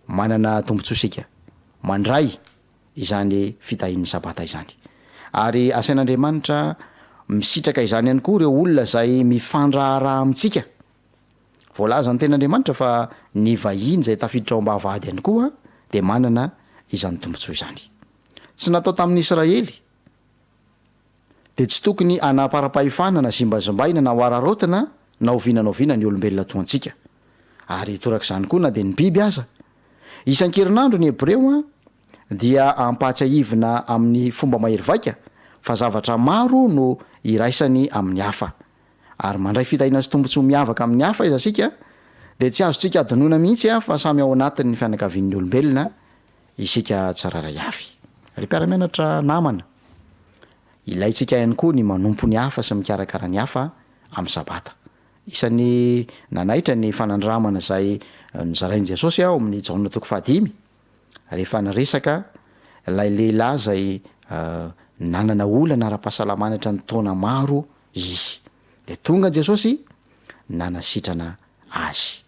[SPEAKER 10] Manana tombotsoa sika mandray izany fitahin'ny sabata izany. Ary asain'Andriamanitra misitraka izany ihany koa reo olona zay mifandraharaha amintsika. Voalaza ny ten'Andriamanitra fa ny vahiny zay tafiditra ao mba havady ihany koa de manana izany tombotsoa izany. Tsy natao tamin'ny Israely de tsy tokony anapara-pahefana na zimbazimbaina na hoararotina na ovinanaoviana ny olombelona toa antsika. Ary torak'izany koa na de ny biby aza. Isan-kerinandro ny Hebreo dia ampatsiahivina amin'ny fomba mahery vaika fa zavatra maro no iraisany amin'ny hafa. Ary mandray fitahina sy tombotsoa miavaka amin'ny hafa izy asika de tsy azontsika adinoina mihitsy fa samy ao anatin'ny fianakavian'ny olombelona isika tsararay avy. Ry mpiara-mianatra namana, ilaitsika ihany koa ny manompo ny hafa sy mikarakara ny hafa amin'ny sabata. Isan'ny nanaitra ny fanandramana zay nizarain'i Jesosy ao amin'ny Jaona 5 rehefa niresaka ilay lehilahy zay nanana olana ara-pahasalamana hatrany taona maro izy. De tonga Jesosy nanasitrana azy.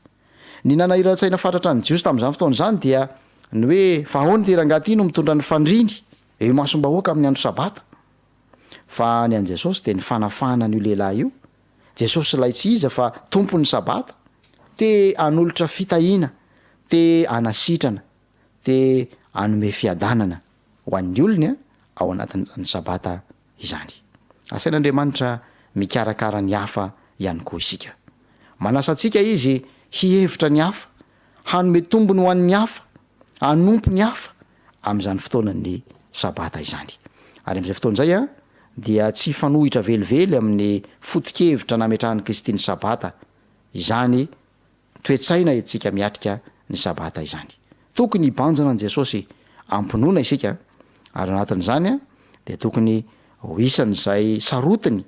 [SPEAKER 10] Ny nanahirantsaina fatratra ny jiosy tamin'izany fotoana izany dia ny hoe fa ahoana ty rangahy ty no mitondra ny fandriny eo masombahoaka amin'ny andro sabata. Fa ny an Jesosy de ny fanafahana n'io lehilahy io. Jesosy lay tsy iza fa tompony sabata, te anolotra fitahina, te anasitrana, te anome fiadanana ho an'ny olony ao anatin'ny sabata izany. Asain'Andriamanitra mikarakara ny hafa ihany koa isika. manasantsika izy hihevitra ny hafa, hanome tombony ho an'ny hafa, hanompo ny hafa amin'izany fotoanany sabata izany. Ary amin'izay fotoana izay a dia tsy fanohitra velively amin'ny foto-kevitra nametrahan'i Kristy ny sabata izany toetsaina itsika miatrika ny sabata izany. Tokony hibanjana an' Jesosy ampinoana isika ary anatin'izany a dia tokony ho isan'izay sarotiny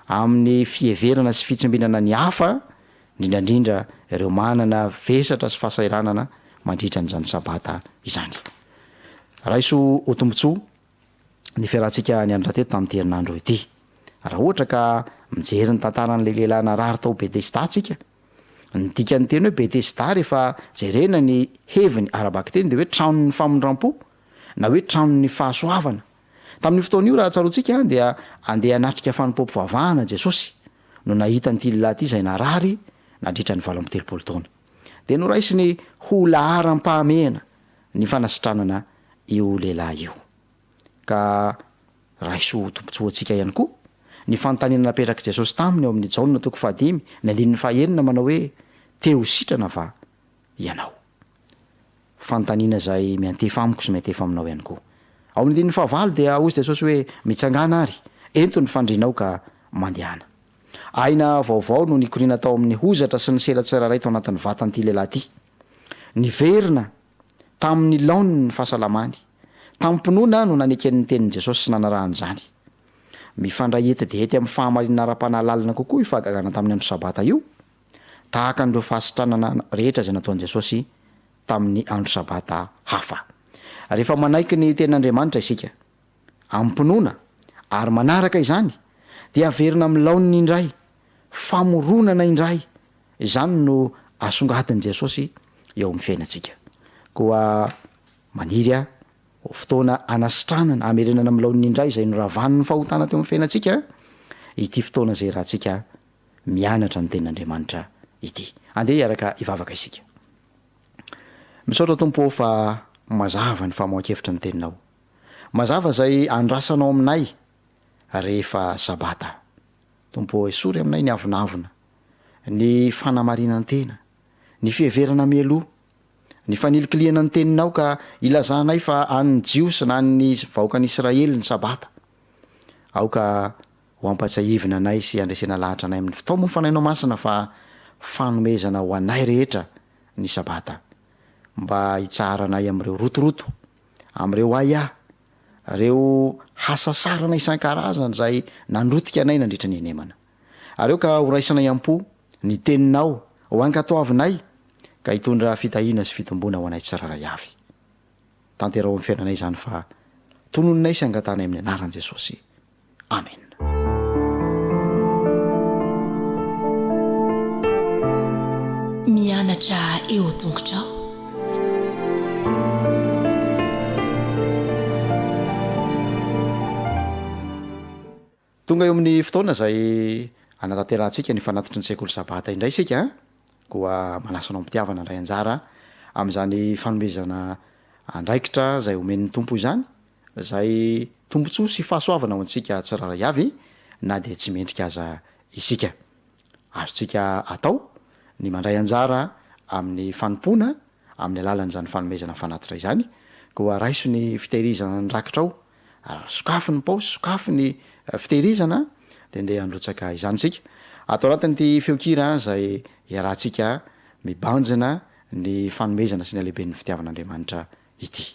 [SPEAKER 10] amin'ny fiheverana sy fitsimbenana ny hafa, indrindrandrindra ireo manana vesatra sy fahasairanana mandritra n'izany sabata izany. Raiso ho tombotsoa ny fiarahantsika ny andra-teto tamin'ity herinandro ity. Raha ohatra ka mijery ny tantaran'ilay lehilahy narary tao Betesda tsika, ny dikany teny hoe Betesda rehefa jerena ny heviny arabaky teny dia hoe tranon'ny famondram-po na hoe tranon'ny fahasoavana. Tamin'ny fotoana io raha tsaroantsika dia andeha anatrika fanompom-pivavahana Jesosy no nahita n'ity lehilahy ity izay narary nandritra ny 17 taona. Dia noraisiny ho laharam-pahamehana ny fanasitranana io lehilahy io. Ka raiso tombotsoa antsika ihany koa ny fanontaniana napetraka Jesosy taminy eo amin'ny Jaona 5 ny 9 manao hoe teo sitrana va ianao. Fanontaniana izay miantefa amiko sy miantefa aminao ihany koa. Ao amin'ny 9 dia hozy Jesosy hoe mitsangana ary, ento ny fandrinao ka mandehana. Aina vaovao no nikorina tao amin'ny hozatra sy ny selatsiraray tao anatin'ny vatan'ity lehilahy ity. Niverina tamin'ny laony ny fahasalamany. Tamin'ny mpinoana no naneken'ny tenin'i Jesosy sy nanarahany izany. Mifandray ety amin'ny fahamarinana ara-panahalalina kokoa ifagagana tamin'ny andro sabata io, tahaka n'ireo fahasitranana rehetra izay nataon'i Jesosy tamin'ny andro sabata hafa. Rehefa manaiky ny tenin'Andriamanitra isika ampinoana ary manaraka izany dia averina amin'ny laoniny indray, famoronana indray. Izany no asongadin'i Jesosy eo amin'ny fiainantsika. Koa maniry ho fotoana anasitranana amerenana amin'ny laoniny indray izay noravan'ny fahotana teo amin'ny fiainantsika ity fotoana izay rahantsika mianatra ny tenin'Andriamanitra ity. Andeha hiaraka hivavaka isika. Misaotra Tompo fa mazava ny famohan-kevitra ny teninao. Mazava izay andrasanao aminay rehefa sabata. Tompo esory aminay ny avonavona, ny fanamarinana ny tena, ny fiheverana mialoha, ny fanilikiliana ny teninao ka ilazanay fa an'ny jiosy na ny vahoakan'Israely ny sabata. Aoka ho ampatsahivina anay sy andresena lahatra anay amin'ny fitaomany fanainao masina fa fanomezana ho anay rehetra ny sabata. Mba hitsaharanay amin'ireo rotoroto, amin'ireo aya, ireo hasasarana isan-karazany izay nandrotika anay nandritra ny anemana. Areo ka horaisana iham-po ny teninao ho ankatoavinay ka hitondra fitahiana sy fitombona ho anay tsiraray avy. Tanterao amin'ny fiainanay izany fa tononinay sy angatanay amin'ny anaran'i Jesosy. Amen.
[SPEAKER 1] Mianatra eo tongotrao.
[SPEAKER 10] Tonga eo amin'ny fotoana izay anatanterantsika ny fanatitry ny sekoly sabata indray isika, koa manasanao mpitiavana indray anjara amin'izany fanomezana andraikitra izay omen'ny tompo izany, izay tombotsoa sy fahasoavana ho antsika tsiraray avy na dia tsy mendrika aza isika. Azontsika atao ny mandray anjara amin'ny fanompoana amin'ny alalan'izany fanomezana fanatitra izany, koa raiso ny fitehirizana ny rakitrao, sokafy ny paosy, sokafy ny fitehirizana dia ndeha androtsaka izany tsika. Atao anatin'ity feokira izay iarahantsika mibanjina ny fanomezana sy ny alehiben'ny fitiavan'Andriamanitra ity.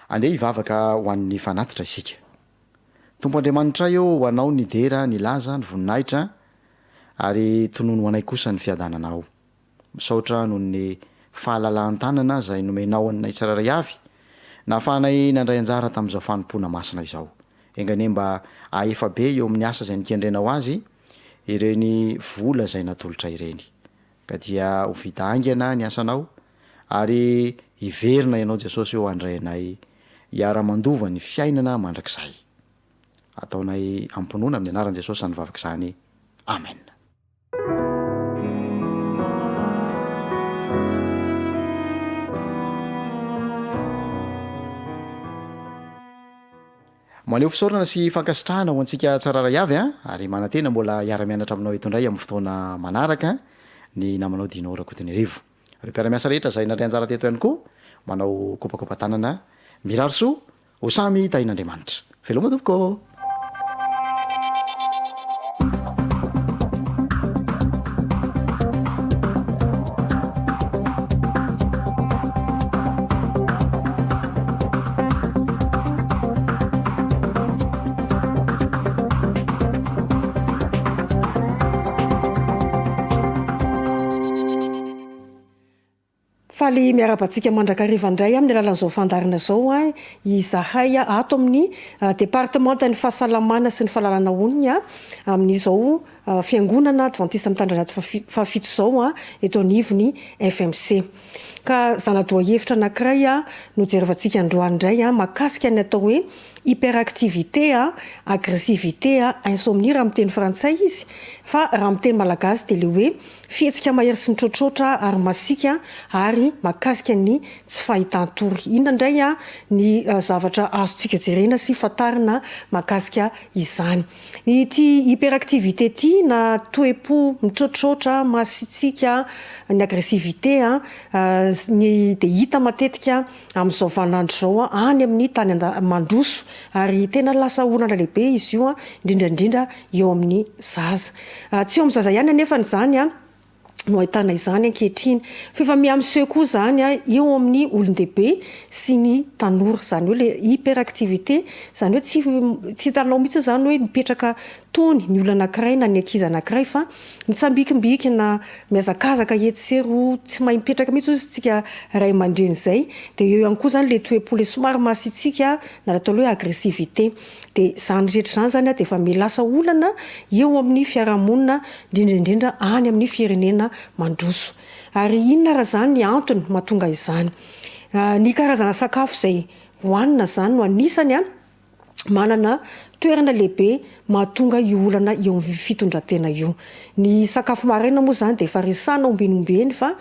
[SPEAKER 10] Andeha hivavaka ho an'ny fanatitra isika. Tompo Andriamanitra eo ho anao ny dera, ny laza, ny voninahitra ary tonono ho anay kosa ny fiadananao. Misaotra noho ny fahalalan-tanana izay nomenao anay tsiraray avy, nahafahanay nandray anjara tamin'izao fanompoana masina izao. Engane mba ahefa be eo amin'ny asa izay nikendrenao azy, ireny vola izay natolotra ireny. ka dia ho vita angana ny asanao ary hiverina ianao Jesosy eo andraynay hiara-mandova ny fiainana mandrakizay. Ataonay ampinoana amin'ny anaran'i Jesosy ny vavaka izany. Amen. Maneo fisaorana sy fankasitrahana ho antsika tsarara avy ary manantena mbola hiara-mianatra aminao eto indray amin'ny fotoana manaraka ny namanao dinao Rakotonirivo. Ireo mpiara-miasa rehetra izay nandray anjara teto ihany koa manao kopakopa-tanana mirary soa ho samy tahin'Andriamanitra. Veloma tompoko.
[SPEAKER 11] Faly miarabantsika mandrakariva indray amin'ny alalan'izao fandarina izao izahay ato amin'ny departementany fahasalamana sy ny fahalalana olona amin'izao fiangonana adventiste mitandrinaty fahafito izao eto anivony FMC. Ka zanadoa hevitra anankiray no jerevantsika androany indray mahakasika ny atao hoe hyperactivité, agressivité, insomnie raha miteny frantsay izy, fa raha miteny malagasy dia le hoe fihetsika mahery sy mitrotrotra ary masika ary mahakasika ny tsy fahitan-tory. Indraindray ny zavatra azontsika jerena sy fatarina mahakasika izany. Ny ty hyperactivité ty na toe-po mitrotrotra masitsika ny agressivité ny dia hita matetika amin'izao vaninandro izao any amin'ny tany mandroso ary tena lasa olana lehibe izy io indrindrandrindra eo amin'ny zaza. Tsy eo amin'ny zaza ihany anefa izany no ahitana izany ankehitriny fa efa mihamseho koa izany eo amin'ny olon-dehibe sy ny tanora, izany hoe le hyperactivité izany hoe tsy hitanao mihitsy izany hoe mipetraka tony ny olona anankiray na ny ankizy anankiray fa mitsambikimbiki na miazakazaka etsero tsy mahay mipetraka mihitsy izy tsika ray aman-dreny izay. Dia eo ihany koa izany le toe-po le somary masitsika na atao hoe agressivité. Dia izany rehetra izany dia efa milasa olana eo amin'ny fiarahamonina indrindrandrindra any amin'ny firenena mandroso. Ary inona raha izany ny antony mahatonga izany? Ny karazana sakafo izay hohanina izany no anisany manana toerana lehibe mahatonga io olana eo amin'ny fitondran-tena io. Ny sakafo maraina moa izany dia efa resana ombenombeny fa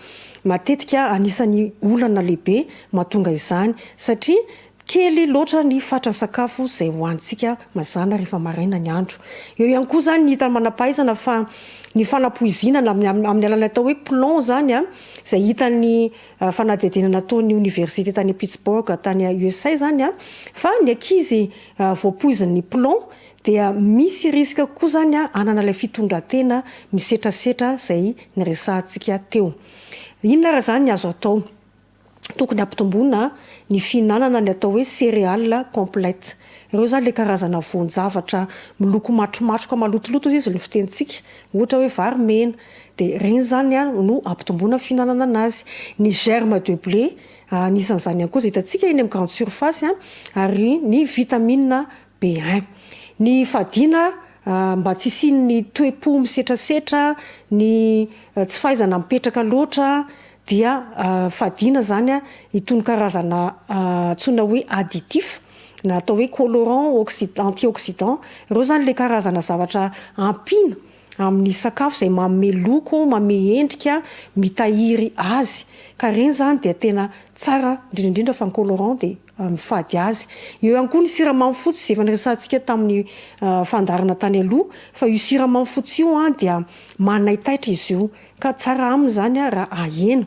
[SPEAKER 11] matetika anisan'ny olana lehibe mahatonga izany satria kely loatra ny fatra sakafo izay hohanitsika mazana rehefa maraina ny andro. Eo ihany koa izany ny hita manam-pahaizana fa ny fanapoizinana amin'ny alalan'ny atao hoe plomb izany izay hitan'ny fanadihadiana nataon'ny université tany Pittsburgh tany USA izany fa ny ankizy voapoizin'ny plomb dia misy risika koa izany hanana ilay fitondran-tena misetrasetra izay niresahantsika teo. Inona raha izany ny azo atao? Tokony ampitomboina ny fihinanana ny atao hoe céréales complètes. Ireo izany le karazana voan-javatra miloko matromatroka malotoloto izy ny fitentsika, ohatra hoe vary mena. Dia reny izany no ampitomboina fihinanana anazy. Ny germe de blé anisan'izany ihany koa izay hitantsika eny amin'ny grande surface ary ny vitamine B1. Ny fadiana mba tsy hisian'ny toe-po misetrasetra, ny tsy fahaizana mipetraka loatra dia fadiana izany itony karazana antsoina hoe additif na atao hoe colorant antioxydant. Ireo izany le karazana zavatra ampiana amin'ny sakafo izay manome loko, manome endrika, mitahiry azy. Ka reny izany dia tena tsara indrindrandrindra fa ny colorant dia mifady azy. Eo ihany koa ny siramamy fotsy izay efa niresahantsika tamin'ny fandarana tany aloha fa io siramamy fotsy io dia manaitaitra izy io ka tsara aminy izany raha ahena.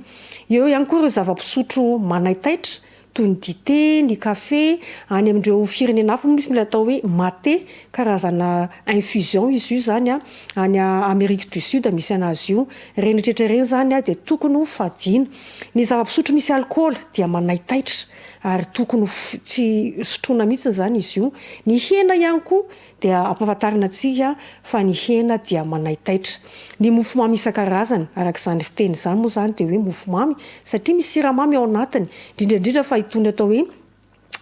[SPEAKER 11] Eo ihany koa ireo zava-pisotro manaitaitra toy ny dité, ny kafe, any amin'ireo firenena hafa misy ny atao hoe maté, karazana infusion izy io izany any Amérique du Sud misy anazy io. Reny rehetra reny izany dia tokony ho fadiana. Ny zava-pisotro misy alcool dia manaitaitra ary tokony tsy sotroina mihitsy izany izy io. Ny hena ihany koa dia ampahafantarina antsika fa ny hena dia manaitaitra. Ny mofomamy isan-karazany arak'izany fiteny izany moa izany dia hoe mofomamy satria misy siramamy ao anatiny, indrindrandrindra fa itony atao hoe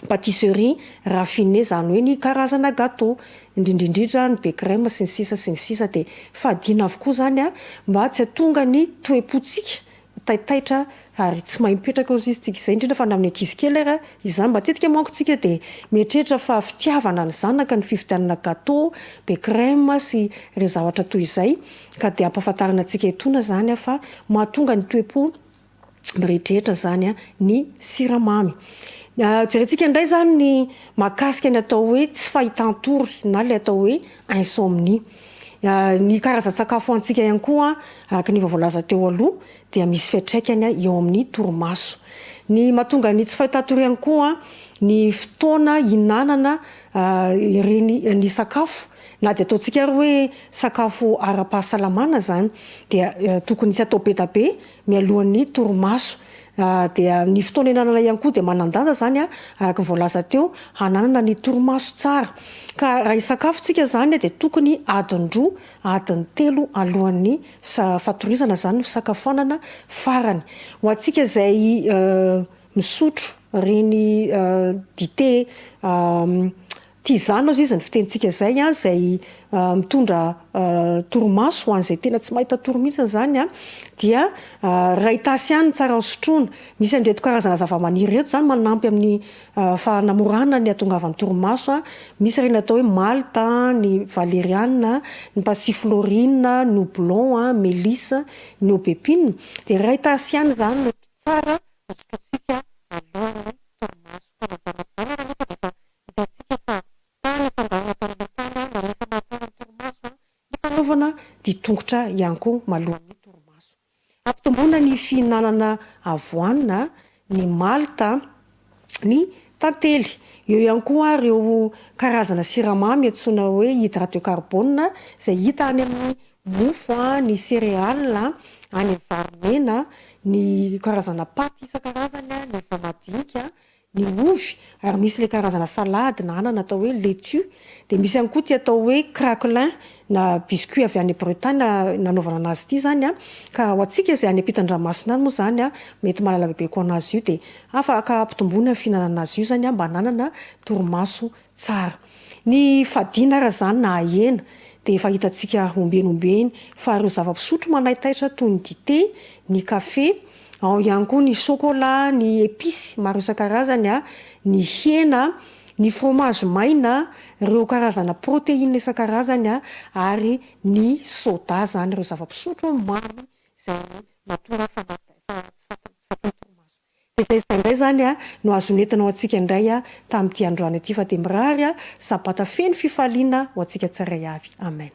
[SPEAKER 11] patisserie raffiné zany hoe ny karazana gâteau indrindrindrindra ny be crème sy ny sisa de fadina avokoa zany a mba tsy atonga ny toe-potsika taitaitra ary tsy mahay mipetraka ao izy tsika izay indrindra fa na amin'ny ankizy kely ara izany matetika mankotsika de mieritreritra fa fitiavana ny zanaka ny fividianana gâteau be crème sy ireo zavatra toy izay ka de ampahafantarana antsika etona zany a fa mahatonga ny toe-po mirehetrrehetra zany a ny siramamy. Jerentsika indray zany ny mahakasika ny atao hoe tsy fahitan-tory na le atao hoe insomnie. Ny karazan-tsakafo antsika ihany koa araka ny voalaza teo aloha dia misy fiatraikany eo amin'ny torimaso. Ny mahatonga ny tsy fahitan-tory ihany koa ny fotoana hinanana ireny ny sakafo na de ataontsika ary hoe sakafo ara-pahasalamana zany dia tokony tsy atao be da be mialohan'ny torimaso. Dia ny fotoana hinanana ihany koa de manan-danja zany a araka voalaza teo hananana ny torimaso tsara ka raha isakafo-tsika zany de tokony adiny 2 adiny 3 alohan'ny fatorizana zany fisakafoanana farany ho antsika zay misotro reny dité tizana ao izy ny fitenitsika zay a zay mitondra torimaso ho an'izay tena tsy mahita tory mihitsy zany a dia ray tasy ihany tsara sotroina misy andreto karazana zava-maniry reto zany manampy amin'ny fanamorana ny atongavan'ny torimaso a misy reny atao hoe malta ny valériane ny passiflorine ny houblon mélisse ny aubépine de ray tasy ihany zany tsara sotrotsika alohan'ny torimaso fanaovana ditongotra ihany koa malohan'ny torimaso. Ampitomboana ny fihinanana avoanina, ny malta, ny tantely. Eo ihany koa ireo karazana siramamy antsoina hoe hydrate de carbone izay hita any amin'ny mofo, ny céréales, any amin'ny varimena, ny karazana paty isan-karazany, ny voamadinika, ny ovy ary misy le karazana salady na anana atao hoe laitue de misy ihany koa ty atao hoe craquelin na biscuit avy any Bretagne nanaovana anazy ity zany a ka ho antsika izay any ampitan-dranomasina any moa zany a mety mahalala bebe ko anazy io de afaka ampitomboina fihinanana azy io zany a mba hananana torimaso tsara. Ny fadina raha zany na ahena de efa hitantsika ombenombeny fa ireo zava-pisotro manaitaitra toy ny dité, ny café, ao ihany koa ny chocolat, ny épices maro isan-karazany ny hena, ny fromage maina, ireo karazana protéine isan-karazany ary ny soda zany ireo zava-pisotro mamy izay mahatonga izay indray zany no azonentina ho antsika indray tamin'ity androany ity fa de mirary sabata feno fifaliana ho antsika tsirairay avy. Amen.